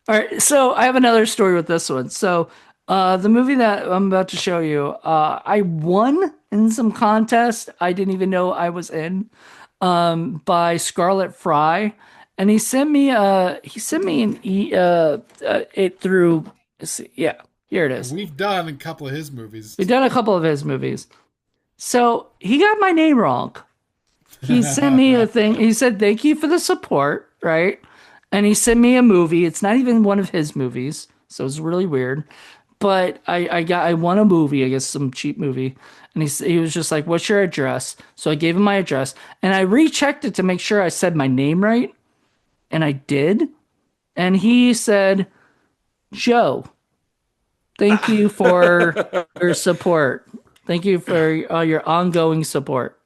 right, so I have another story with this one. So, the movie that I'm about to show you, I won in some contest I didn't even know I was in, by Scarlet Fry, and he sent me it through. Let's see, yeah, here it is. We've done a couple of his movies. We've done a couple of his movies. So he got my name wrong. He sent me a thing. He said, "Thank you for the support," right? And he sent me a movie. It's not even one of his movies, so it's really weird. But I won a movie, I guess some cheap movie, and he was just like, "What's your address?" So I gave him my address, and I rechecked it to make sure I said my name right, and I did. And he said, "Joe, thank you for your support. Thank you for your ongoing support."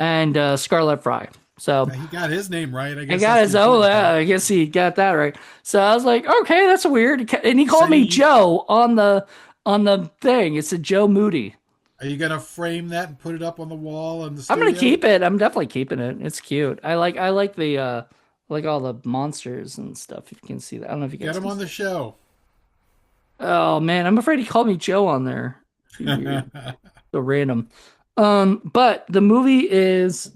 And Scarlet Fry. So He got his name right. I I guess got that's the his. Oh, important yeah, part. I guess he got that right. So I was like, okay, that's weird. And he So called me Joe on the thing. It said Joe Moody. are you gonna frame that and put it up on the wall in the I'm gonna studio? keep it. I'm definitely keeping it. It's cute. I like the like all the monsters and stuff. If you can see that, I don't know if you Get guys him can on see. the show. Oh man, I'm afraid he called me Joe on there. Be weird. So random. But the movie is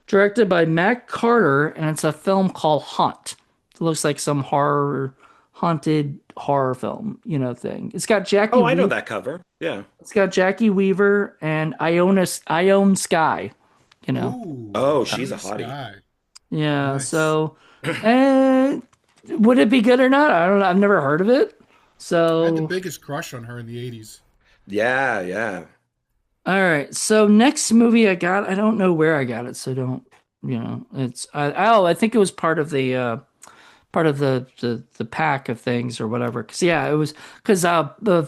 directed by Matt Carter, and it's a film called Haunt. It looks like some haunted horror film, thing. oh, I know that cover. Yeah. It's got Jackie Weaver and Ione Sky, you know. Ooh, Oh, she's a Ione hottie. Sky. Yeah, Nice. so uh, would it be good or not? I don't know. I've never heard of it. I had the So, biggest crush on her in the 80s. Yeah, yeah. all right. So next movie I got, I don't know where I got it, so don't, I think it was part of the pack of things or whatever. Cause yeah, it was because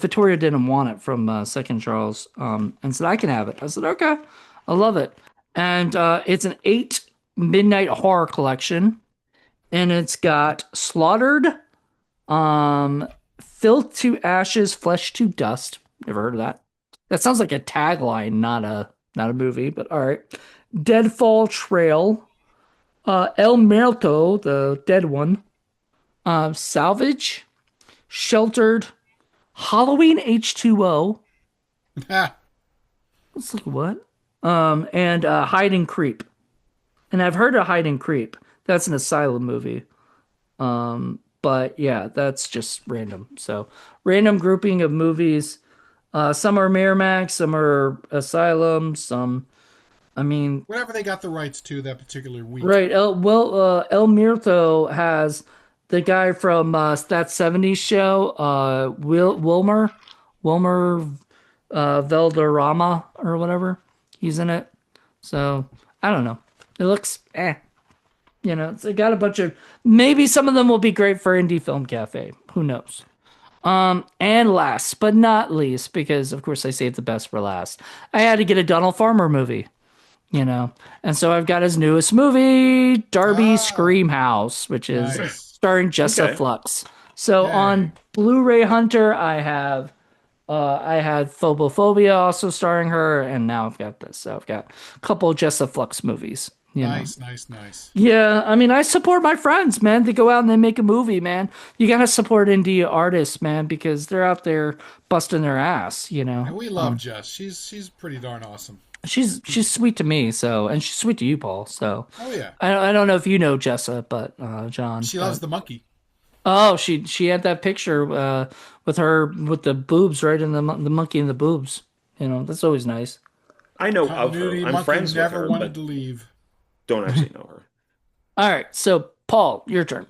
Victoria didn't want it from Second Charles, and said I can have it. I said okay, I love it, and it's an 8 midnight horror collection, and it's got Slaughtered, Filth to Ashes, Flesh to Dust. Never heard of that. That sounds like a tagline, not a movie, but all right. Deadfall Trail, El Muerto, the dead one, Salvage, Sheltered, Halloween H2O. Ha! Let's look at what? And Hide and Creep. And I've heard of Hide and Creep. That's an asylum movie. But yeah, that's just random. So random grouping of movies. Some are Miramax, some are Asylum, some. I mean, Whatever they got the rights to that particular week. right. El Muerto has the guy from that 70s show, Wilmer Valderrama or whatever. He's in it. So I don't know. It looks it's got a bunch of maybe some of them will be great for Indie Film Cafe. Who knows? And last but not least, because of course I saved the best for last, I had to get a Donald Farmer movie, you know. And so I've got his newest movie, Darby Ah, Screamhouse, which is nice. starring Jessa Okay. Flux. So Yay. on Blu-ray Hunter, I had Phobophobia also starring her, and now I've got this. So I've got a couple of Jessa Flux movies, you know. Nice, nice, nice. Yeah, I mean, I support my friends, man. They go out and they make a movie, man. You gotta support indie artists, man, because they're out there busting their ass, you know. And we love Jess. She's pretty darn awesome. She's sweet to me, so and she's sweet to you, Paul. So Oh yeah. I don't know if you know Jessa, but John, She loves but the monkey. oh, she had that picture with her with the boobs right in the monkey in the boobs. You know, that's always nice. I know of her. Continuity I'm monkey friends with never her, wanted but to leave. don't actually know her. All right, so Paul, your turn.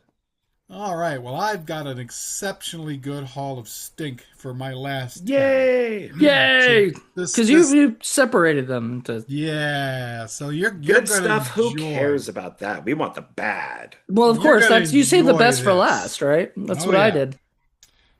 All right. Well, I've got an exceptionally good haul of stink for my last 10. Yay! So Yay! this Because this you separated them to. yeah. So you're Good gonna stuff. Who enjoy. cares about that? We want the bad. Well, of You're course, gonna that's you save the enjoy best for this. last, right? That's Oh what I yeah. did.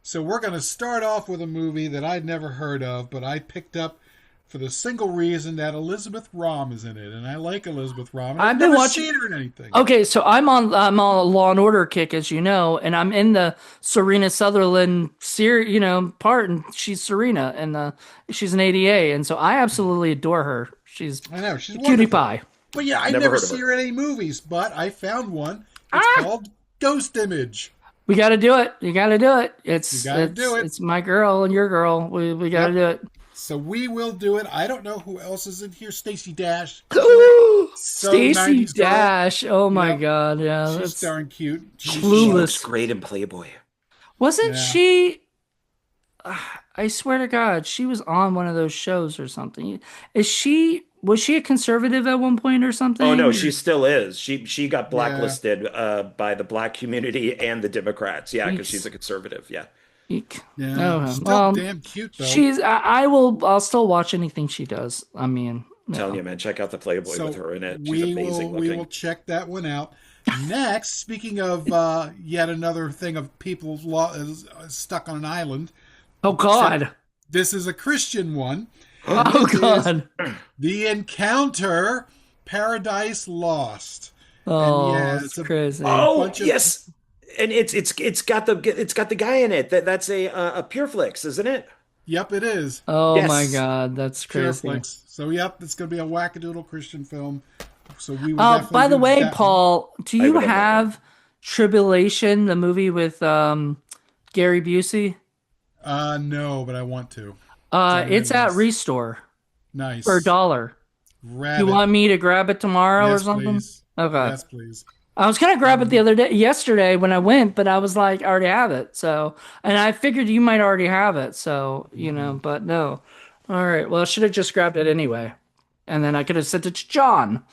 So we're gonna start off with a movie that I'd never heard of, but I picked up for the single reason that Elizabeth Rom is in it, and I like Elizabeth Rom, and I've I've been never watching. seen her in anything. Okay, so I'm on a Law and Order kick, as you know, and I'm in the Serena Sutherland series, part, and she's Serena, and she's an ADA, and so I absolutely adore her. She's I know she's a cutie wonderful. pie. But yeah, I Never never heard of see her. her in any movies, but I found one. It's Ah, called Ghost Image. we got to do it. You got to do it. You It's got to do it's it. it's my girl and your girl. We got to Yep. do it. So we will do it. I don't know who else is in here. Stacey Dash is in it. So Stacy 90s girl. Dash. Oh my Yep. God. Yeah, She's that's darn cute. She looks clueless. great in Playboy. Wasn't Yeah. she? I swear to God, she was on one of those shows or something. Was she a conservative at one point or Oh no, something? she still is. She got Yeah. blacklisted by the black community and the Democrats. Yeah, because she's Eeks. a conservative. Yeah. Eek. Yeah. Oh, Still well, damn cute though. I'll still watch anything she does. I mean, Telling no. you, man, check out the Playboy with So her in it. She's amazing we will looking. check that one out. Next, speaking of yet another thing of people stuck on an island, Oh except God. this is a Christian one, and Oh this is God. The Encounter Paradise Lost. And Oh, yeah, it's it's a crazy. Oh bunch of yes, and it's got the guy in it. That's a Pureflix, isn't it? yep, it is Oh my Yes. God, that's crazy. Pureflix. So yep, it's going to be a wackadoodle Christian film. So we will definitely By the do way, that one. Paul, do I you would love that one. have Tribulation, the movie with Gary Busey? No, but I want to. It's on my It's at list. Restore for a Nice. dollar. You Rabbit. want me to grab it tomorrow or Yes, something? please. Okay. Yes, please. I was gonna grab it the other day, yesterday when I went, but I was like, I already have it. So, and I figured you might already have it. So, but no. All right. Well, I should have just grabbed it anyway, and then I could have sent it to John.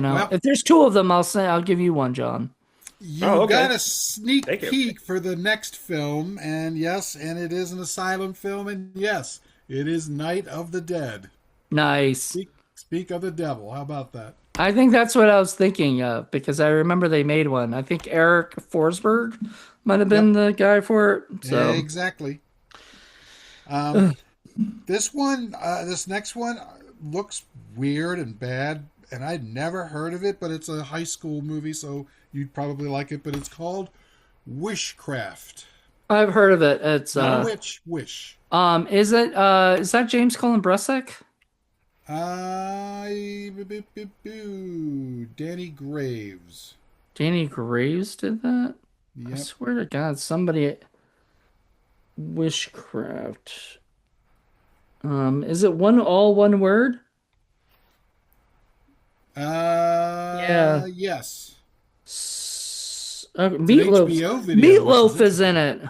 Well, If there's two of them, I'll give you one, John. Oh, you okay. got a sneak Thank you. peek for the next film, and yes, and it is an asylum film, and yes, it is Night of the Dead. Nice. Speak of the devil. How about that? I think that's what I was thinking of because I remember they made one. I think Eric Forsberg might have been Yep, the guy for it. So, exactly. Um, this next one looks weird and bad, and I'd never heard of it, but it's a high school movie, so you'd probably like it. But it's called Wishcraft. I've heard of it. It's Not witch, wish. is that James Cullen Bressick? Danny Graves. Danny Graves did that? I Yep. swear to God, somebody Wishcraft. Is it all one word? Yeah. Yes. It's an Meatloaf. HBO video, which Meatloaf is is in it.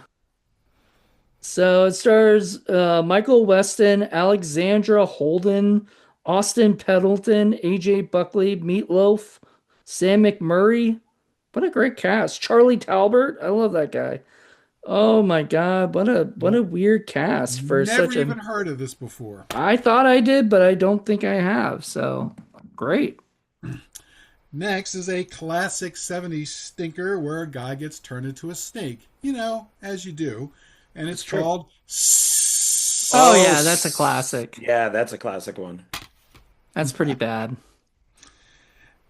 So it stars Michael Weston, Alexandra Holden, Austin Pendleton, AJ Buckley, Meatloaf, Sam McMurray. What a great cast. Charlie Talbert. I love that guy. Oh my God, what a weird cast for never such a. even heard of this before. I thought I did, but I don't think I have. So great. Next is a classic 70s stinker where a guy gets turned into a snake. As you do. and it's It's true. called Oh Oh, yeah, that's a classic. yeah, that's a classic one. That's pretty bad.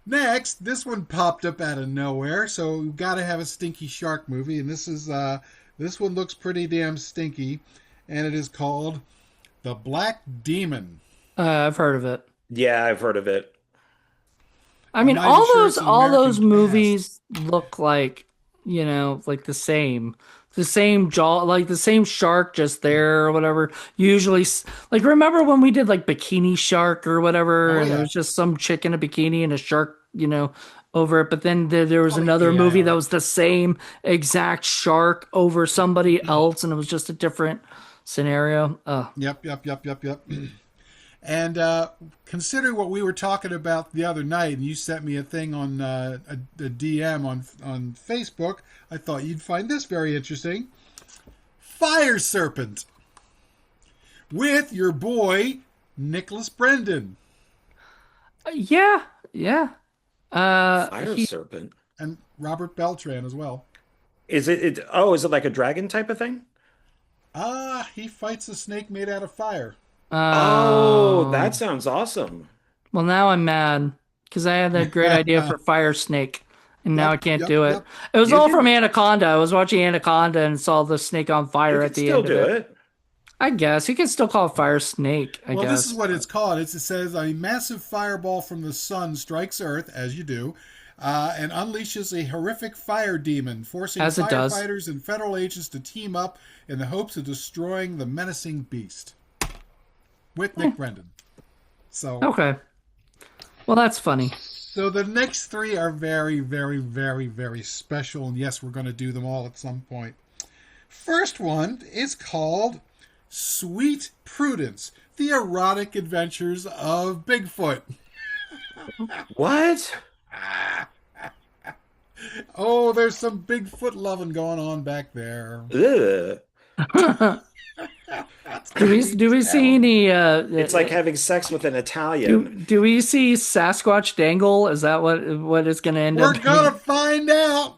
Next, this one popped up out of nowhere, so we've got to have a stinky shark movie, and this one looks pretty damn stinky, and it is called The Black Demon. I've heard of it. Yeah, I've heard of it. I I'm mean, not even sure it's an all American those cast. movies look like, like the same jaw, like the same shark just there or whatever. Usually, like remember when we did like Bikini Shark or whatever, Oh and it yeah, was just some chick in a bikini and a shark, over it. But then there was oh another movie that yeah. was the same exact shark over somebody else, and it was just a different scenario. Yep, yep, yep, yep, yep. And considering what we were talking about the other night, and you sent me a thing on a DM on Facebook, I thought you'd find this very interesting. Fire Serpent with your boy Nicholas Brendan Yeah, yeah. Fire He Serpent. and Robert Beltran as well. Is it like a dragon type of thing? He fights a snake made out of fire. Oh, that Um, sounds awesome. well, now I'm mad because I had that great idea for Fire Snake, and now I Yep, can't yep, do it. yep. It was You all from can Anaconda. I was watching Anaconda and saw the snake on you fire can at the still end of do it. it. I guess you can still call it Fire Snake, I Well, this is guess. what it's called. It says a massive fireball from the sun strikes Earth, as you do, and unleashes a horrific fire demon, forcing As it does. firefighters and federal agents to team up in the hopes of destroying the menacing beast. With Hmm, Nick Brendan. So, okay. Well, that's funny. so the next three are very, very, very, very special, and yes, we're going to do them all at some point. First one is called Sweet Prudence: The Erotic Adventures of Bigfoot. What? Oh, there's some Bigfoot loving going on back there. Ugh. Do we see any It's like having sex with an Italian. do we see Sasquatch Dangle? Is that what it's going to end We're up gonna being? find out.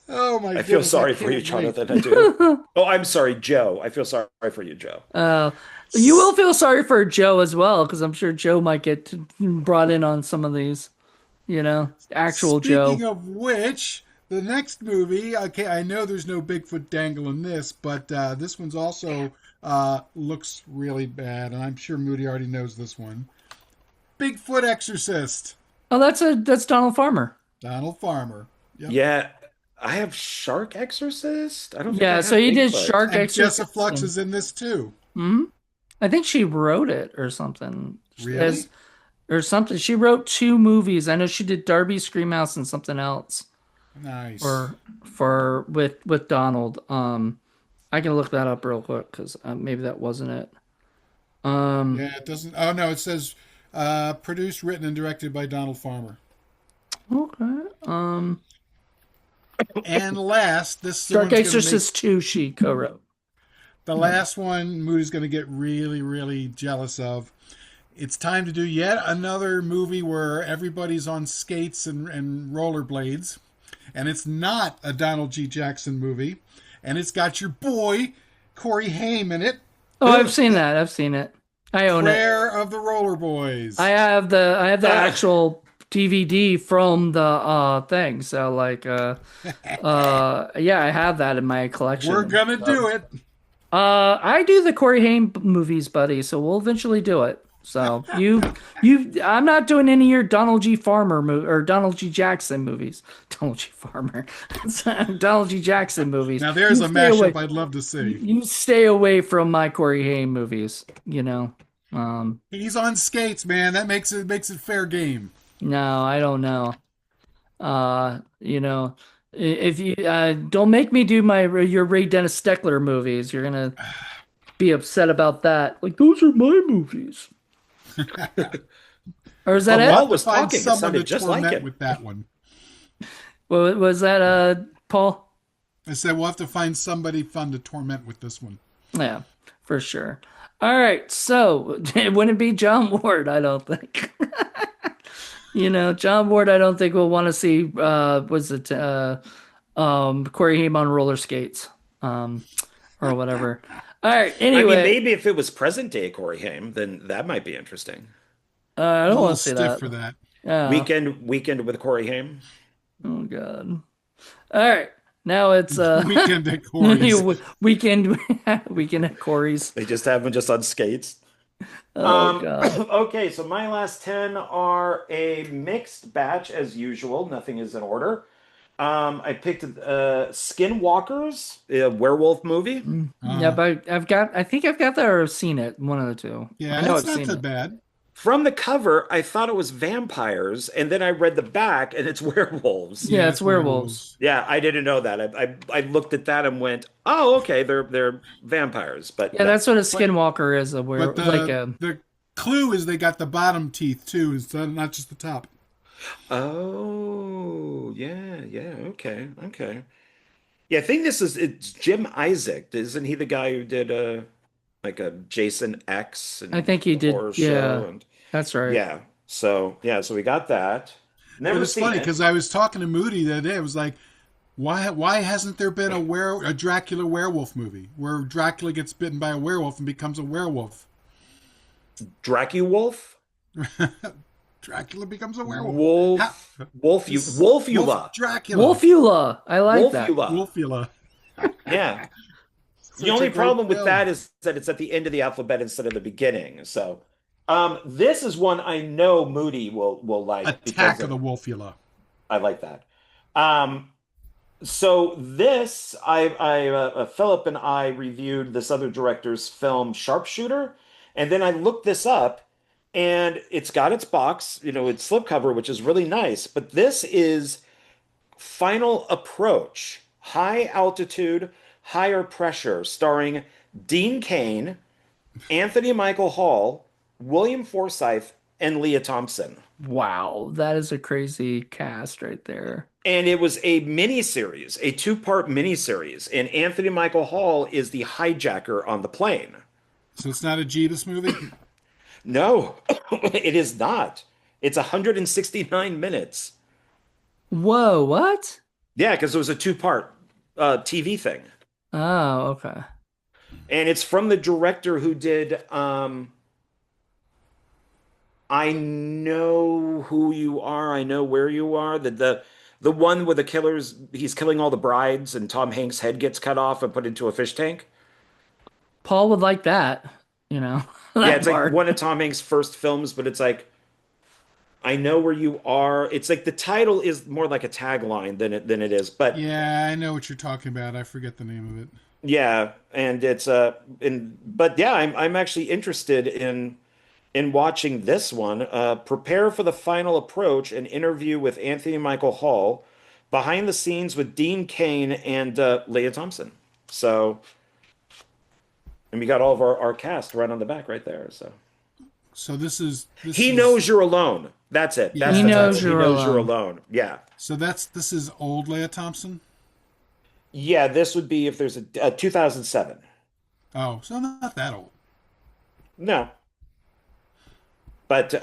Oh my I feel goodness, I sorry for you, can't wait. Jonathan. I do. Oh, I'm sorry, Joe. I feel sorry for you, Joe. Uh, you will feel sorry for Joe as well, because I'm sure Joe might get brought in on some of these, actual Speaking Joe. of which, the next movie, okay, I know there's no Bigfoot dangle in this, but this one's also looks really bad, and I'm sure Moody already knows this one. Bigfoot Exorcist, Oh, that's Donald Farmer. Donald Farmer. Yep. Yeah, I have Shark Exorcist. I don't think I Yeah, so have he did Bigfoot. Shark And Jessa Exorcist. Flux is in this too. Mhm. I think she wrote it or something. Really? As or something. She wrote two movies. I know she did Darby Screamhouse and something else Nice. for with Donald. I can look that up real quick because maybe that wasn't it. Um, Yeah, it doesn't. Oh no, it says produced, written, and directed by Donald Farmer. okay. And last, this the Shark one's going to make Exorcist 2 she co-wrote. the last one. Moody's going to get really, really jealous of. It's time to do yet another movie where everybody's on skates and rollerblades, and it's not a Donald G. Jackson movie, and it's got your boy Corey Haim in it. Oh, I've seen that. I've seen it. I own it. Prayer of the Roller Boys. I have the Ah, actual DVD from the thing. So yeah, I have that in my We're collection. gonna do it. I do the Corey Haim movies, buddy, so we'll eventually do it. So I'm not doing any of your Donald G. Farmer or Donald G. Jackson movies. Donald G. Farmer, Donald G. Jackson movies. Now there's You a stay away. mashup I'd love to see. You stay away from my Corey Haim movies. He's on skates, man. That makes it fair game. No, I don't know. If you don't make me do your Ray Dennis Steckler movies, you're gonna be upset about that. Like those are my movies. Or is that well, We'll it? have Paul to was find talking. It someone to sounded just like torment him. with that one. What was that, Paul? I said we'll have to find somebody fun to torment with this one. Yeah, for sure. All right, so it wouldn't be John Ward, I don't think. John Ward, I don't think will want to see was it Corey Haim on roller skates. um, or whatever. All right. I mean, Anyway, maybe if it was present day Corey Haim, then that might be interesting. I He's don't a want little to say stiff that. for that. Yeah. Weekend with Corey Haim. Oh God. All right. Now it's Weekend at Corey's. weekend weekend at Corey's. They just have him just on skates. Oh God. Okay, so my last 10 are a mixed batch as usual. Nothing is in order. I picked Skinwalkers, a werewolf movie. Yeah, Uh, but I think I've got that or seen it. One of the two. I yeah, know it's I've not seen that it. bad. From the cover, I thought it was vampires, and then I read the back and it's werewolves. Yeah, Yeah, it's it's werewolves. werewolves. Yeah, I didn't know that. I looked at that and went, "Oh, okay, they're vampires." But Yeah, no. that's what a But skinwalker is. but Like the a the clue is they got the bottom teeth too, instead not just the top. Oh, yeah, yeah, okay, okay. Yeah, I think it's Jim Isaac. Isn't he the guy who did like a Jason X I and think he the did. horror show Yeah, and that's right. yeah. So we got that. But Never it's seen funny it. because I was talking to Moody the other day. I was like, why hasn't there been a Dracula werewolf movie where Dracula gets bitten by a werewolf and becomes a werewolf? Dracula Dracula becomes a werewolf. How, Wolf Wolfula. Dracula. Wolfula. I like that. Wolfula. Wolfula. Yeah. The Such a only great problem with film. that is that it's at the end of the alphabet instead of the beginning. So, this is one I know Moody will like because Attack of of the Wolfula. I like that. Um, so this Philip and I reviewed this other director's film Sharpshooter, and then I looked this up, and it's got its box, its slipcover, which is really nice. But this is Final Approach, High Altitude, Higher Pressure, starring Dean Cain, Anthony Michael Hall, William Forsythe, and Leah Thompson. Wow, that is a crazy cast right there. And it was a miniseries, a two-part miniseries. And Anthony Michael Hall is the hijacker on the plane. So it's not a Jeebus movie? No, it is not. It's 169 minutes. Whoa, what? Yeah, because it was a two-part TV thing. Oh, okay. And it's from the director who did I Know Who You Are, I Know Where You Are. The one where the killer's he's killing all the brides and Tom Hanks' head gets cut off and put into a fish tank. Paul would like that, Yeah, that it's like part. one of Tom Hanks' first films, but it's like I know where you are. It's like the title is more like a tagline than it is. But Yeah, I know what you're talking about. I forget the name of it. yeah, and it's but yeah, I'm actually interested in watching this one. Prepare for the Final Approach, an interview with Anthony Michael Hall, behind the scenes with Dean Cain and Leah Thompson. So, and we got all of our cast right on the back right there. So So this he is knows you're alone. That's it. That's He the yeah. title. knows He you're knows you're alone. alone. Yeah. So this is old Leah Thompson. Yeah, this would be if there's a 2007. Oh, so not that old. No, but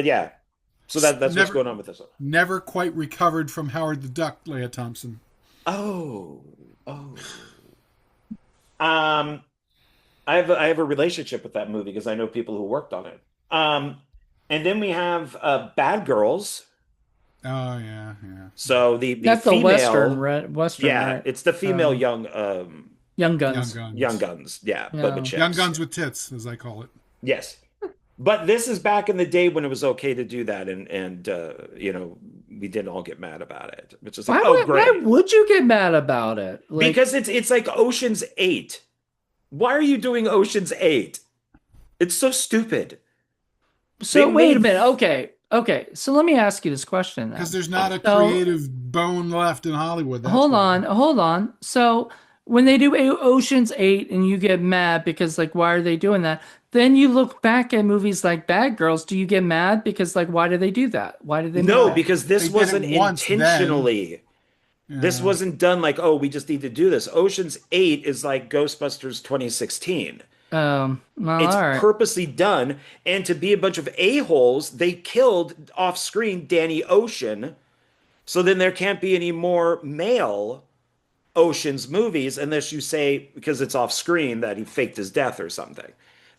yeah. So that's what's Never going on with this one. never quite recovered from Howard the Duck, Leah Thompson. Oh, oh. Um, I have a relationship with that movie because I know people who worked on it. And then we have Bad Girls. Oh yeah, yeah. So the That's the Western, female, right? Western, yeah, right? it's the female Um, Young Young Guns. young Guns. guns. Yeah, but with Yeah. Young chicks. Guns with tits, as I call it. Yes. But this is back in the day when it was okay to do that, and we didn't all get mad about it. It's just like, oh, Why great, would you get mad about it? Like, because it's like Ocean's 8. Why are you doing Ocean's 8? It's so stupid. They so wait a made minute. Okay. Okay. So let me ask you this question Because then. there's not a So creative bone left in Hollywood. That's hold why. on, hold on. So when they do Ocean's 8 and you get mad because like why are they doing that? Then you look back at movies like Bad Girls, do you get mad because like why did they do that? Why did they make no, that? because They this did it wasn't once then. intentionally. This Yeah. wasn't done like, oh, we just need to do this. Ocean's 8 is like Ghostbusters 2016. Well, It's all right. purposely done, and to be a bunch of a-holes, they killed off screen Danny Ocean So then there can't be any more male Ocean's movies unless you say because it's off screen that he faked his death or something.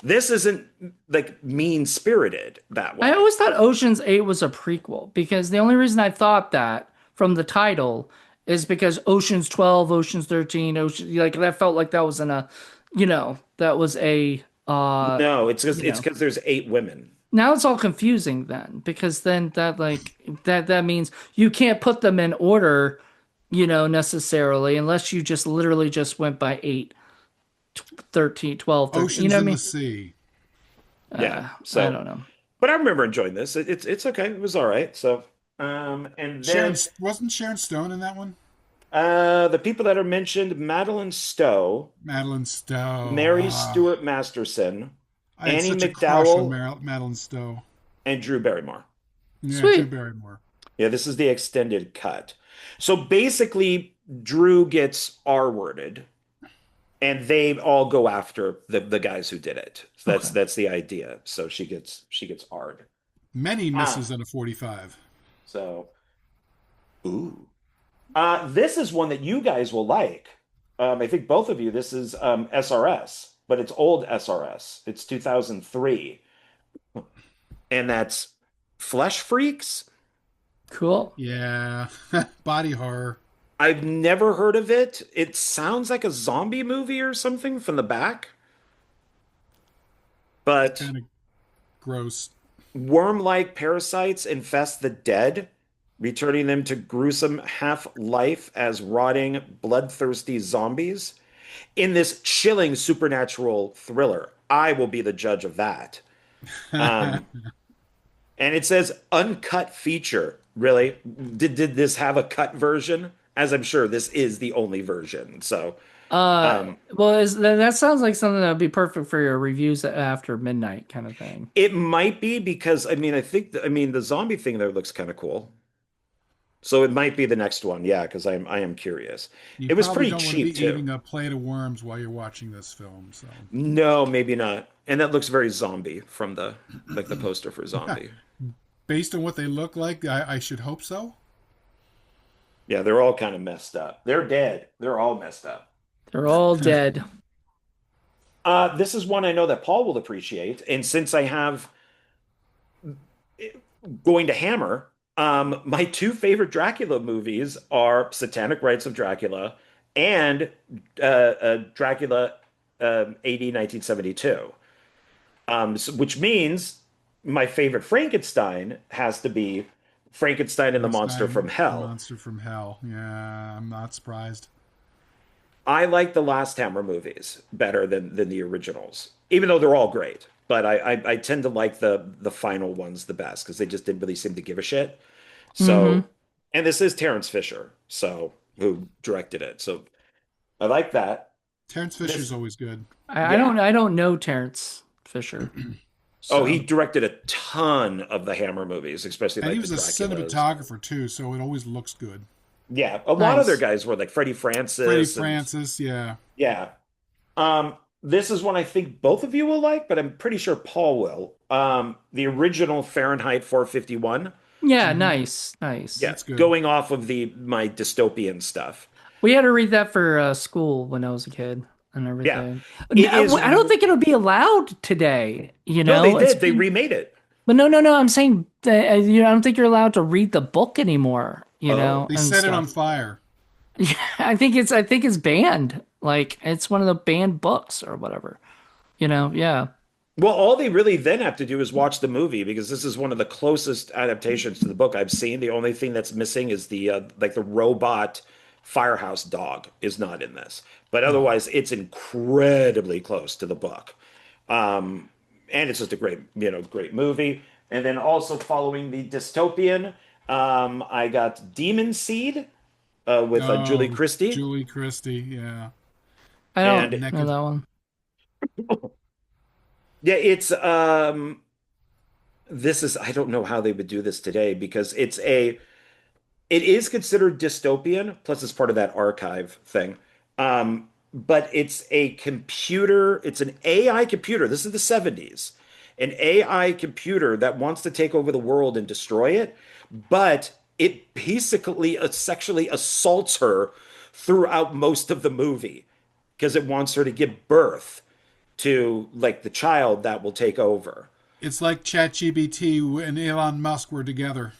This isn't like mean-spirited that I way. always thought Ocean's 8 was a prequel because the only reason I thought that from the title is because Ocean's 12, Ocean's 13, Ocean like that felt like that was in a, that was a No, it's because you it's know. because there's 8 women. Now it's all confusing then because then that like that means you can't put them in order, necessarily unless you just literally just went by 8, 13, 12, 13. You know Oceans what I in the mean? Sea. Yeah. I So, don't know. but I remember enjoying this. It's okay. It was all right. So, and Sharon then wasn't Sharon Stone in that one? the people that are mentioned: Madeline Stowe, Madeline Stowe. Mary Stuart Masterson, I had Annie such a crush on McDowell, Madeline Stowe. and Drew Barrymore. Yeah, Drew Sweet. Barrymore. Yeah, this is the extended cut. So basically, Drew gets R-worded, and they all go after the guys who did it. So Okay. that's the idea. So she gets R'd. Many Ah, misses in a 45. so ooh. This is one that you guys will like. I think both of you. This is SRS, but it's old SRS. It's 2003, and that's Flesh Freaks. Cool. Yeah. Body horror. I've never heard of it. It sounds like a zombie movie or something from the back, It's but kind of gross. worm-like parasites infest the dead, returning them to gruesome half-life as rotting, bloodthirsty zombies. In this chilling supernatural thriller, I will be the judge of that. Um, and it says uncut feature. Really? Did this have a cut version? As I'm sure this is the only version. So, Uh, um, well, that sounds like something that would be perfect for your reviews after midnight kind of thing. it might be because I mean I mean the zombie thing there looks kind of cool. So it might be the next one. Yeah, because I am curious. You It was probably pretty don't want to cheap be too. eating a plate of worms while you're watching this film, so. No, maybe not. And that looks very zombie from the like the poster for zombie. Based on what they look like, I should hope so. Yeah, they're all kind of messed up. They're dead. They're all messed up. They're all dead. This is one I know that Paul will appreciate. And since I have going to Hammer, my two favorite Dracula movies are Satanic Rites of Dracula and Dracula AD 1972. Which means my favorite Frankenstein has to be Frankenstein and the Monster from Frankenstein, Hell. Monster from Hell. Yeah, I'm not surprised. I like the last Hammer movies better than the originals, even though they're all great. But I tend to like the final ones the best because they just didn't really seem to give a shit. Hmm. So, and this is Terrence Fisher, so who directed it. So I like that. Terrence Fisher's This, always good. yeah. I don't know Terrence Fisher, Oh, he so directed a ton of the Hammer movies, especially And he like the was a Draculas. cinematographer too, so it always looks good. Yeah, a lot of their nice. guys were like Freddie Freddie Francis and Francis, yeah. yeah. This is one I think both of you will like, but I'm pretty sure Paul will. The original Fahrenheit 451. Yeah, Hmm. nice, nice. Yeah, That's good. going off of the my dystopian stuff. We had to read that for school when I was a kid and Yeah, everything. it is. I don't think it'll be allowed today, No, they It's did. They been, remade it. but no, no, no. I'm saying that, I don't think you're allowed to read the book anymore, Oh, They and set it on stuff. fire. Yeah, I think it's banned. Like it's one of the banned books or whatever. Yeah. well, all they really then have to do is watch the movie because this is one of the closest adaptations to the book I've seen. The only thing that's missing is the like the robot firehouse dog is not in this, but Oh. otherwise it's incredibly close to the book. And it's just a great movie. And then also following the dystopian, I got Demon Seed with Julie Oh, Christie, Julie Christie, yeah. I don't and Neck know of that one. yeah, it's this is I don't know how they would do this today because it is considered dystopian, plus it's part of that archive thing. But it's an AI computer. This is the 70s. An AI computer that wants to take over the world and destroy it, but it basically sexually assaults her throughout most of the movie because it wants her to give birth to like the child that will take over. It's like ChatGPT and Elon Musk were together.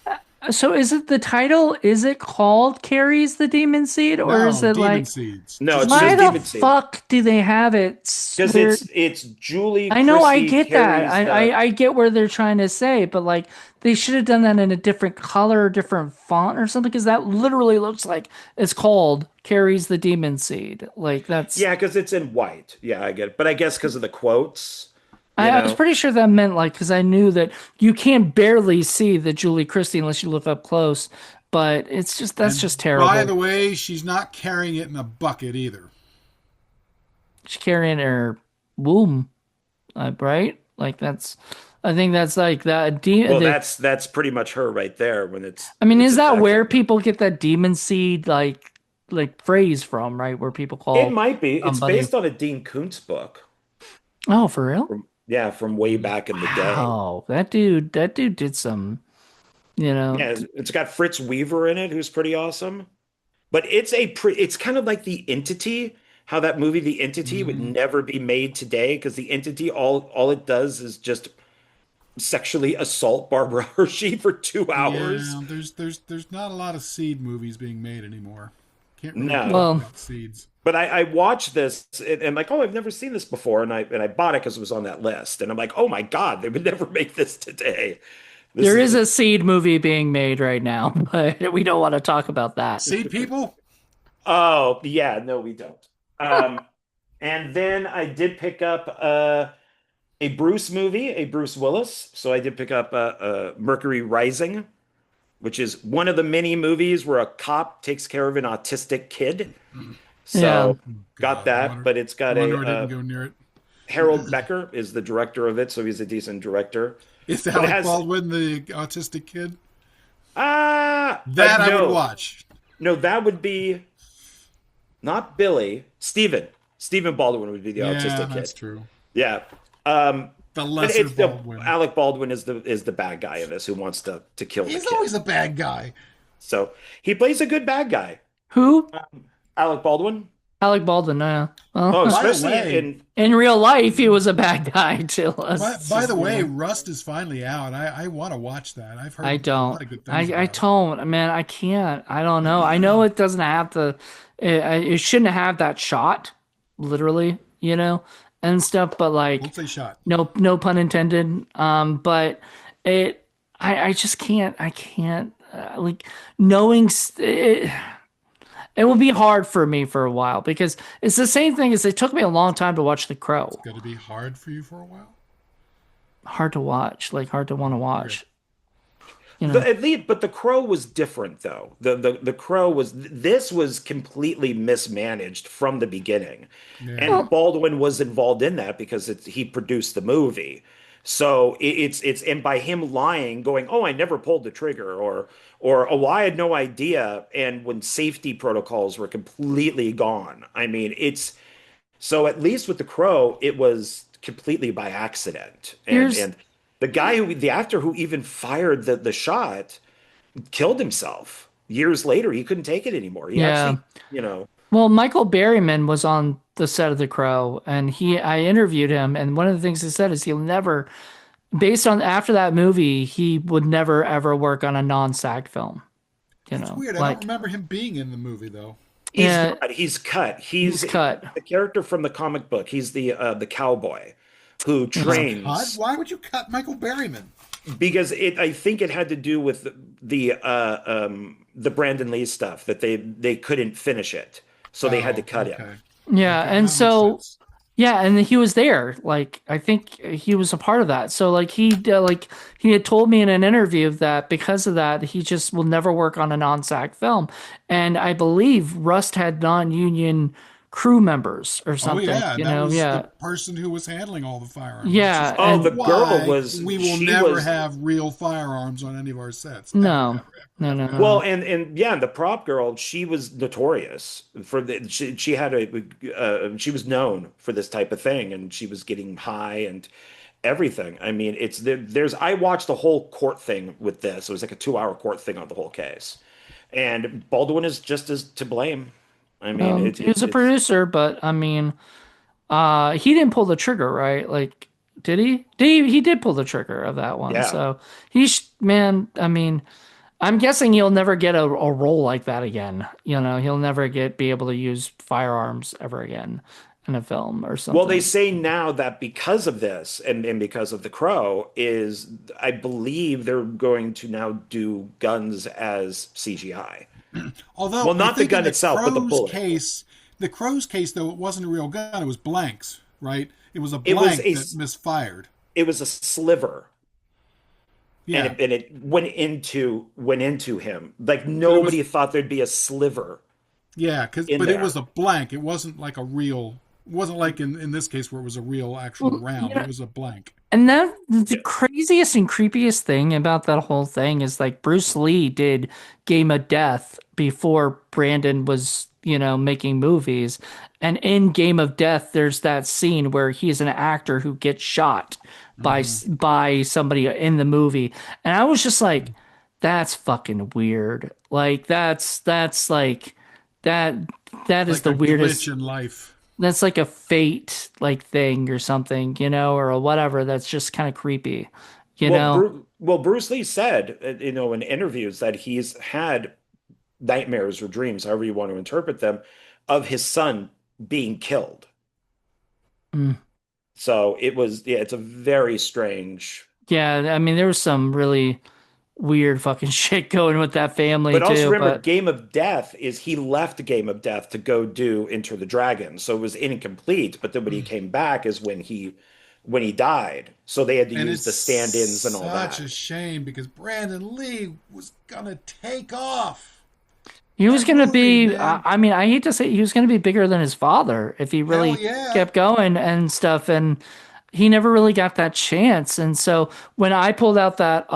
So is it the title? Is it called Carries the Demon Seed, or is No, it demon like seeds. No, Just it's why just demon the Demon seeds. Seed fuck do they have it because where it's Julie I know I Christie get that. carries I, the. I I get where they're trying to say, but like they should have done that in a different color, different font or something, because that literally looks like it's called Carries the Demon Seed. Like that's Yeah, because it's in white. Yeah, I get it. But I guess because of the quotes, you I was know. pretty sure that meant like because I knew that you can barely see the Julie Christie unless you look up close. But it's just that's And just by terrible. the way, she's not carrying it in a bucket either. She's carrying her womb, right? Like that's I think that's like that. Well, that's pretty much her right there when I mean, it's is that attaching where her. people get that demon seed like phrase from, right? Where people It call might be. It's somebody, based on a Dean Koontz book oh, for real? from yeah, from way back in the day. Wow, that dude did some, you know, Yeah, it's got Fritz Weaver in it, who's pretty awesome. But it's kind of like The Entity, how that movie The Entity would Hmm. never be made today because The Entity all it does is just sexually assault Barbara Hershey for 2 hours. Yeah, there's not a lot of seed movies being made anymore. Can't really talk No. well, about seeds. But I watched this and like, oh, I've never seen this before, and I bought it because it was on that list, and I'm like, oh my God, they would never make this today. This there is is a seed movie being made right now, but we don't want to talk about that. Seed people? oh yeah, no, we don't. And then I did pick up a Bruce movie, a Bruce Willis. So I did pick up Mercury Rising, which is one of the many movies where a cop takes care of an autistic kid. Yeah, So got God, that, but it's got wonder a I didn't go near it. Harold Becker is the director of it, so he's a decent director. Is But it Alec has Baldwin the autistic kid? uh That I would no, watch. no, that would be not Billy, Stephen. Stephen Baldwin would be the Yeah, autistic that's kid. true. Yeah. The But lesser it's the Baldwin. Alec Baldwin is the bad guy in this who wants to kill the He's kid. always a bad guy. So he plays a good bad guy. who? Alec Baldwin. Alec Baldwin. Well, Oh, By the especially way, in in real life, he was a bad guy to us. by the You way, know. Rust is finally out. I want to watch that. I've I heard a don't. lot of good things I about it. don't, man. I can't. I don't know. I know it doesn't have the. It shouldn't have that shot, literally, and stuff. But like, Don't say shot. no pun intended. But it. I just can't. I can't. Like knowing it will be hard for me for a while because it's the same thing as it took me a long time to watch The It's Crow. going to be hard for you for a while. Hard to watch, like hard to want to Okay. watch. You the know. at least, but the Crow was different though. The Crow was this was completely mismanaged from the beginning, Yeah. and Well, Baldwin was involved in that because he produced the movie. So it's and by him lying, going, oh, I never pulled the trigger, or oh, I had no idea, and when safety protocols were completely gone. I mean, it's so at least with The Crow, it was completely by accident. And here's and the actor who even fired the shot killed himself. Years later, he couldn't take it anymore. He yeah. actually, you know, Well, Michael Berryman was on the set of The Crow, and I interviewed him, and one of the things he said is he'll never, based on after that movie, he would never ever work on a non-SAG film. That's weird. I don't Like remember him being in the movie though. he's yeah, not. He's cut. he's He's cut. the character from the comic book. He's the cowboy who He's Yeah, cut. trains Why would you cut Michael Berryman? because it. I think it had to do with the Brandon Lee stuff that they couldn't finish it, so they had to Oh, cut him. okay. yeah, Okay, and that makes so sense. yeah, and he was there. Like I think he was a part of that. So like he had told me in an interview that because of that, he just will never work on a non-SAG film. And I believe Rust had non-union crew members or Oh something. yeah, that was the Yeah, person who was handling all the firearms, which is yeah, Oh, the and girl why was we will she never was have real firearms on any of our sets. Ever, no, ever, no, ever, no, ever, no, ever. well, no. and yeah, the prop girl, she was notorious for she had a she was known for this type of thing, and she was getting high, and everything. I mean, there's I watched the whole court thing with this. It was like a 2 hour court thing on the whole case. And Baldwin is just as to blame. I mean, He was a it's producer, but I mean, he didn't pull the trigger, right? Like, did he? He did pull the trigger of that one. yeah. So man, I mean, I'm guessing he'll never get a role like that again. He'll never be able to use firearms ever again in a film or Well, they something. say now that because of this and because of The Crow is I believe they're going to now do guns as CGI. Although Well, I not the think in gun itself, but the bullet. The Crow's case though, it wasn't a real gun; it was blanks, right? It was a It was blank that misfired. it was a sliver and Yeah, it went into him. Like but it nobody was thought there'd be a sliver yeah, in but it was there. a blank. It wasn't like a real. It wasn't like in this case where it was a real actual Well, round. It was a blank. and that the Yeah. craziest and creepiest thing about that whole thing is like Bruce Lee did Game of Death before Brandon was, making movies. And in Game of Death, there's that scene where he's an actor who gets shot by Hmm. by somebody in the movie. And I was just like, that's fucking weird. Like that's like that that is Like the a glitch weirdest. in life. That's like a fate like thing or something, or a whatever that's just kind of creepy, you know? Bruce Lee said, in interviews that he's had nightmares or dreams, however you want to interpret them, of his son being killed. Mm. So yeah, it's a very strange. Yeah, I mean there was some really weird fucking shit going with that family But also too, remember, but Game of Death is he left Game of Death to go do Enter the Dragon, so it was incomplete. But then when he came back is when he died, so they had to And use it's the stand-ins and all such a that. shame because Brandon Lee was gonna take off he was that gonna movie, be, man. I mean, I hate to say he was gonna be bigger than his father if he Hell really yeah. kept going and stuff. And he never really got that chance. And so when I pulled out that,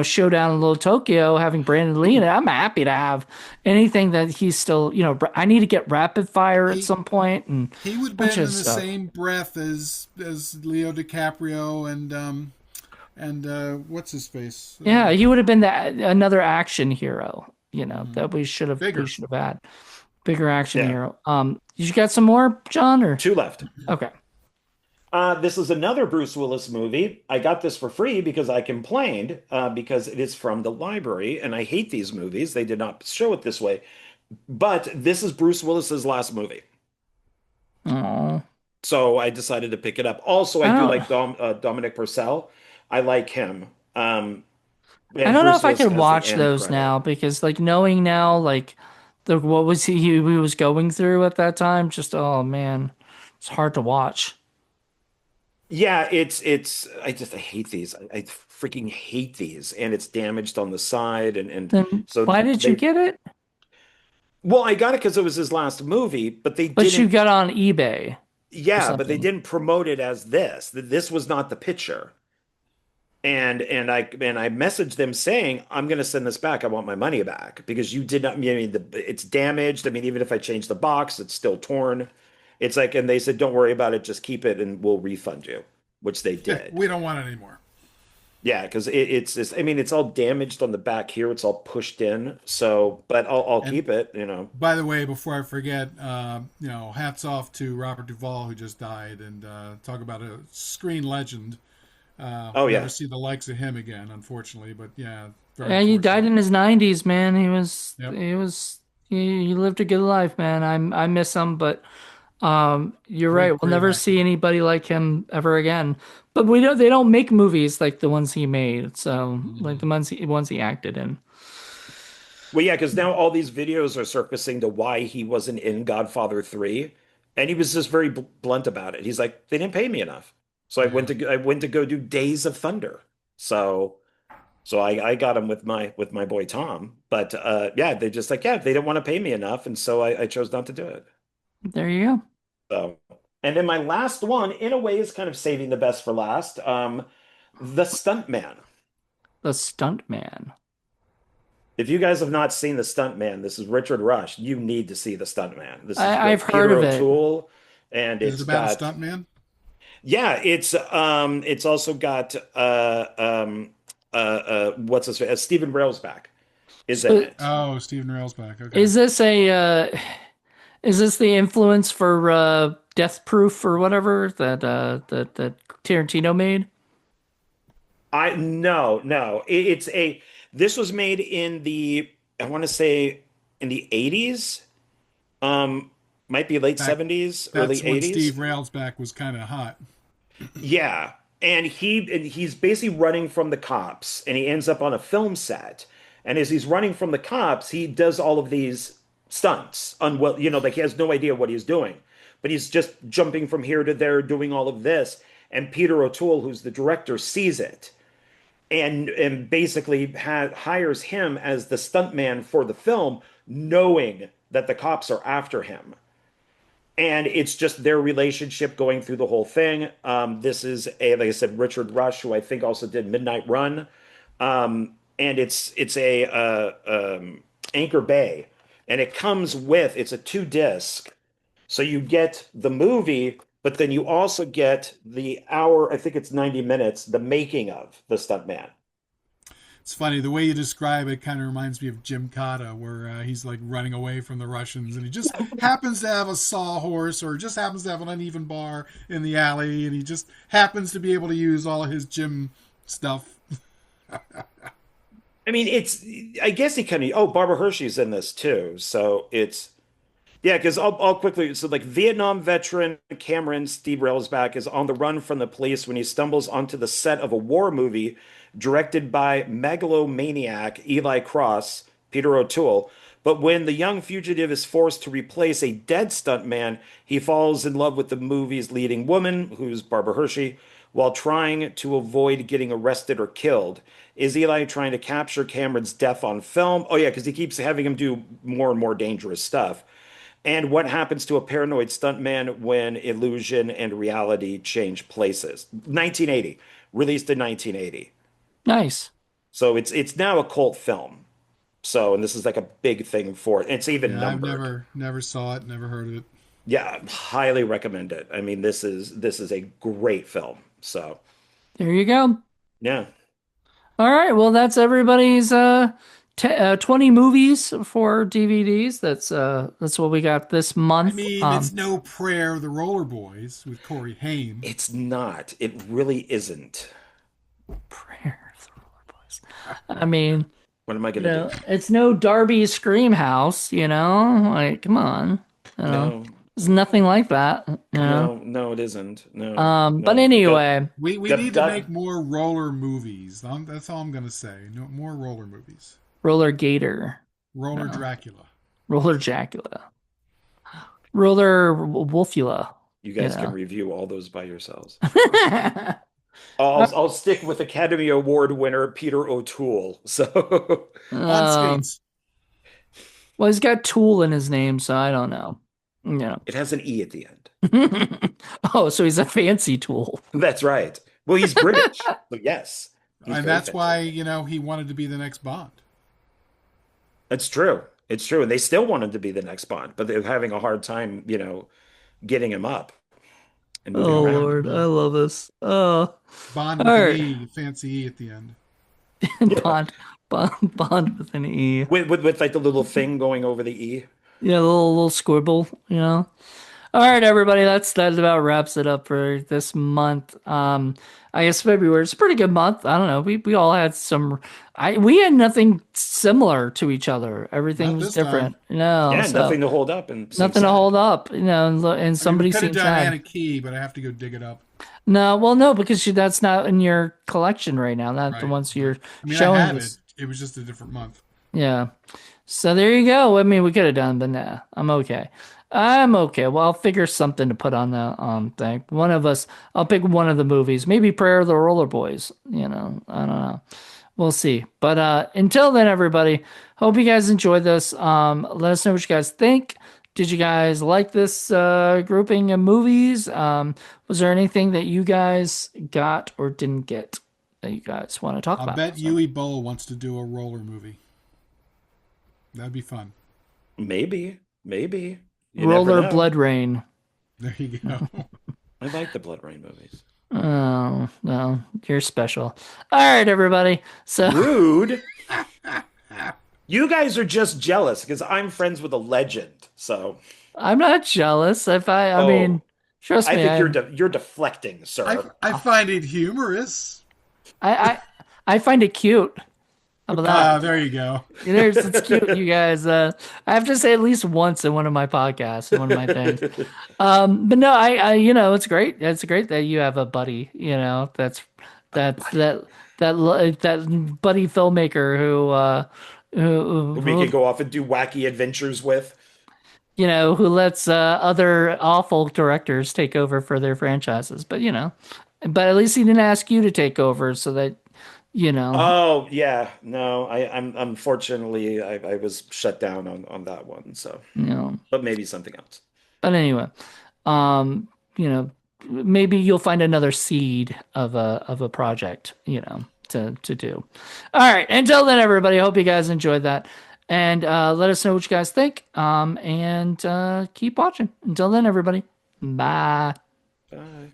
Showdown in Little Tokyo, having Brandon Lee in it, I'm happy to have anything that he's still, I need to get Rapid Fire at He some point and he would a have bunch been of in the stuff. same breath as Leo DiCaprio and what's his face? Yeah, he would have been another action hero, Mhm. that we Bigger. should have had. Bigger action Yeah, hero. You got some more, John, or two left. okay. This is another Bruce Willis movie. I got this for free because I complained because it is from the library, and I hate these movies. They did not show it this way. But this is Bruce Willis's last movie. Oh. So I decided to pick it up. Also, I I do don't like Dominic Purcell. I like him. I And don't know Bruce if I Willis could has the watch end those credit. now because like knowing now like the what was he was going through at that time, just oh man, it's hard to watch. Yeah, I hate these. I freaking hate these. And it's damaged on the side and Then so why did you they get it? well, I got it because it was his last movie, but they But you didn't got on eBay or yeah, but they something. didn't promote it as this. This was not the picture. And I messaged them saying, I'm going to send this back. I want my money back because you did not. I mean, it's damaged. I mean, even if I change the box, it's still torn. It's like, and they said, don't worry about it. Just keep it, and we'll refund you, which they did. We don't want it anymore. Yeah, because it's just. I mean, it's all damaged on the back here. It's all pushed in. So, but I'll And keep it. by the way, before I forget, hats off to Robert Duvall who just died, and talk about a screen legend. Oh We'll never yeah, see the likes of him again, unfortunately. But yeah, very Yeah, he died unfortunate. in his 90s, man. Yep. He lived a good life, man. I miss him, but you're right. Great, We'll great never see actor. anybody like him ever again. But they don't make movies like the ones he made. So like Mhm. the ones he acted in. well yeah, because now all these videos are surfacing to why he wasn't in Godfather 3, and he was just very blunt about it. He's like, they didn't pay me enough, so Yeah. I went to go do Days of Thunder. So. So I got him with my boy Tom, but yeah, they just like yeah they didn't want to pay me enough, and so I chose not to do it. There you go. So and then my last one, in a way, is kind of saving the best for last. The Stuntman. The Stunt Man. If you guys have not seen The Stuntman, this is Richard Rush. You need to see The Stuntman. This is I've with heard Peter of it. O'Toole, and Is it it's about a got stuntman? Yeah, it's also got what's his face? Stephen Railsback is in So it. Oh, Stephen Railsback. Okay. is this a is this the influence for Death Proof or whatever that Tarantino made? I no, no. It's a this was made in the I want to say in the 80s. Um might be late Back 70s, That's early when Steve 80s. Railsback was kind of hot. Yeah. And he's basically running from the cops and he ends up on a film set. And as he's running from the cops, he does all of these stunts. Unwell, like he has no idea what he's doing. But he's just jumping from here to there, doing all of this. And Peter O'Toole, who's the director, sees it and basically hires him as the stuntman for the film, knowing that the cops are after him. And it's just their relationship going through the whole thing. This is like I said, Richard Rush, who I think also did Midnight Run, and it's a Anchor Bay, and it comes with it's a 2 disc, so you get the movie, but then you also get the hour, I think it's 90 minutes, the making of the stuntman. It's funny the way you describe it. Kind of reminds me of Jim Cotta, where he's like running away from the Russians, and he just happens to have a sawhorse, or just happens to have an uneven bar in the alley, and he just happens to be able to use all of his gym stuff. I mean, I guess he kind of, oh, Barbara Hershey's in this too. So yeah, because I'll quickly, so like Vietnam veteran Cameron Steve Railsback is on the run from the police when he stumbles onto the set of a war movie directed by megalomaniac Eli Cross, Peter O'Toole. But when the young fugitive is forced to replace a dead stuntman, he falls in love with the movie's leading woman, who's Barbara Hershey, while trying to avoid getting arrested or killed. Is Eli trying to capture Cameron's death on film? Oh, yeah, because he keeps having him do more and more dangerous stuff. And what happens to a paranoid stuntman when illusion and reality change places? 1980, released in 1980. Nice. So it's now a cult film. So, and this is like a big thing for it. It's even Yeah, I've numbered. never saw it, never heard of it. Yeah, highly recommend it. I mean, this is a great film. So, There you go. yeah. All right. Well, that's everybody's 20 movies for DVDs. That's what we got this I month. mean, it's no prayer of the Roller Boys with Corey Haim. It's not. It really isn't. Prayer of the Roller Boys. I mean, What am I gonna do? it's no Darby Scream House, Like, come on. You know, No, there's nothing like that, no, no, it isn't. No, But no. anyway, We Got, need to got, make more roller movies. That's all I'm gonna say. No more roller movies. Roller Gator, Roller no, Dracula. Roller Jacula, Roller Wolfula, you you guys can know. review all those by yourselves. I'll stick with Academy Award winner Peter O'Toole. So On Um, skates. well, he's got Tool in his name, so I don't know. it has an E at the end. Oh, so he's a fancy tool. That's right. Well, he's British. So yes, he's And very that's why, fancy. he wanted to be the next Bond. It's true. It's true. And they still want him to be the next Bond, but they're having a hard time, getting him up and moving Oh around. Lord, I love this. Oh, Bond all with an right. E, fancy E at the end. Yeah. Bond, Bond with an E. With like the little thing going over the E. Yeah, a little squibble. All right, everybody. That about wraps it up for this month. I guess February is a pretty good month. I don't know. We all had some. We had nothing similar to each other. Everything Not was this time. different. Yeah, So nothing to hold up and seems nothing to sad. hold up. And I mean, we somebody could have seems done sad. Anna Key, but I have to go dig it up. No, well, no, because that's not in your collection right now. Not the Right. ones But you're I mean, I showing have it. us. It was just a different month. Yeah. So there you go. I mean, we could have done, but nah, I'm okay. I'm okay. Well, I'll figure something to put on the thing. One of us, I'll pick one of the movies. Maybe Prayer of the Roller Boys. I don't know. We'll see. But until then, everybody, hope you guys enjoyed this. Let us know what you guys think. Did you guys like this grouping of movies? Was there anything that you guys got or didn't get that you guys want to talk I'll about? bet So, Yui Bowl wants to do a roller movie. That'd be fun. Maybe, maybe. You never Roller know. Blood Rain. There you go. I like the Blood Rain movies. Oh, well, you're special. All right, everybody. So Rude. You guys are just jealous because I'm friends with a legend. So, I'm not jealous. I mean, oh, trust I me, think you're deflecting, sir. I find it humorous. I, I, I find it cute. How about that? Ah, there you go. It's cute, you guys. I have to say at least once in one of my podcasts, in one of my things. But no, it's great. It's great that you have a buddy, that's that buddy filmmaker We can who go off and do wacky adventures with. who lets other awful directors take over for their franchises. But at least he didn't ask you to take over so that, you know, Oh yeah, no, I'm unfortunately I was shut down on that one. So, you know. but maybe something else. But anyway, um, you know, maybe you'll find another seed of a project, to do. All right. Until then, everybody, I hope you guys enjoyed that. And let us know what you guys think. And keep watching. Until then, everybody. Bye. Bye.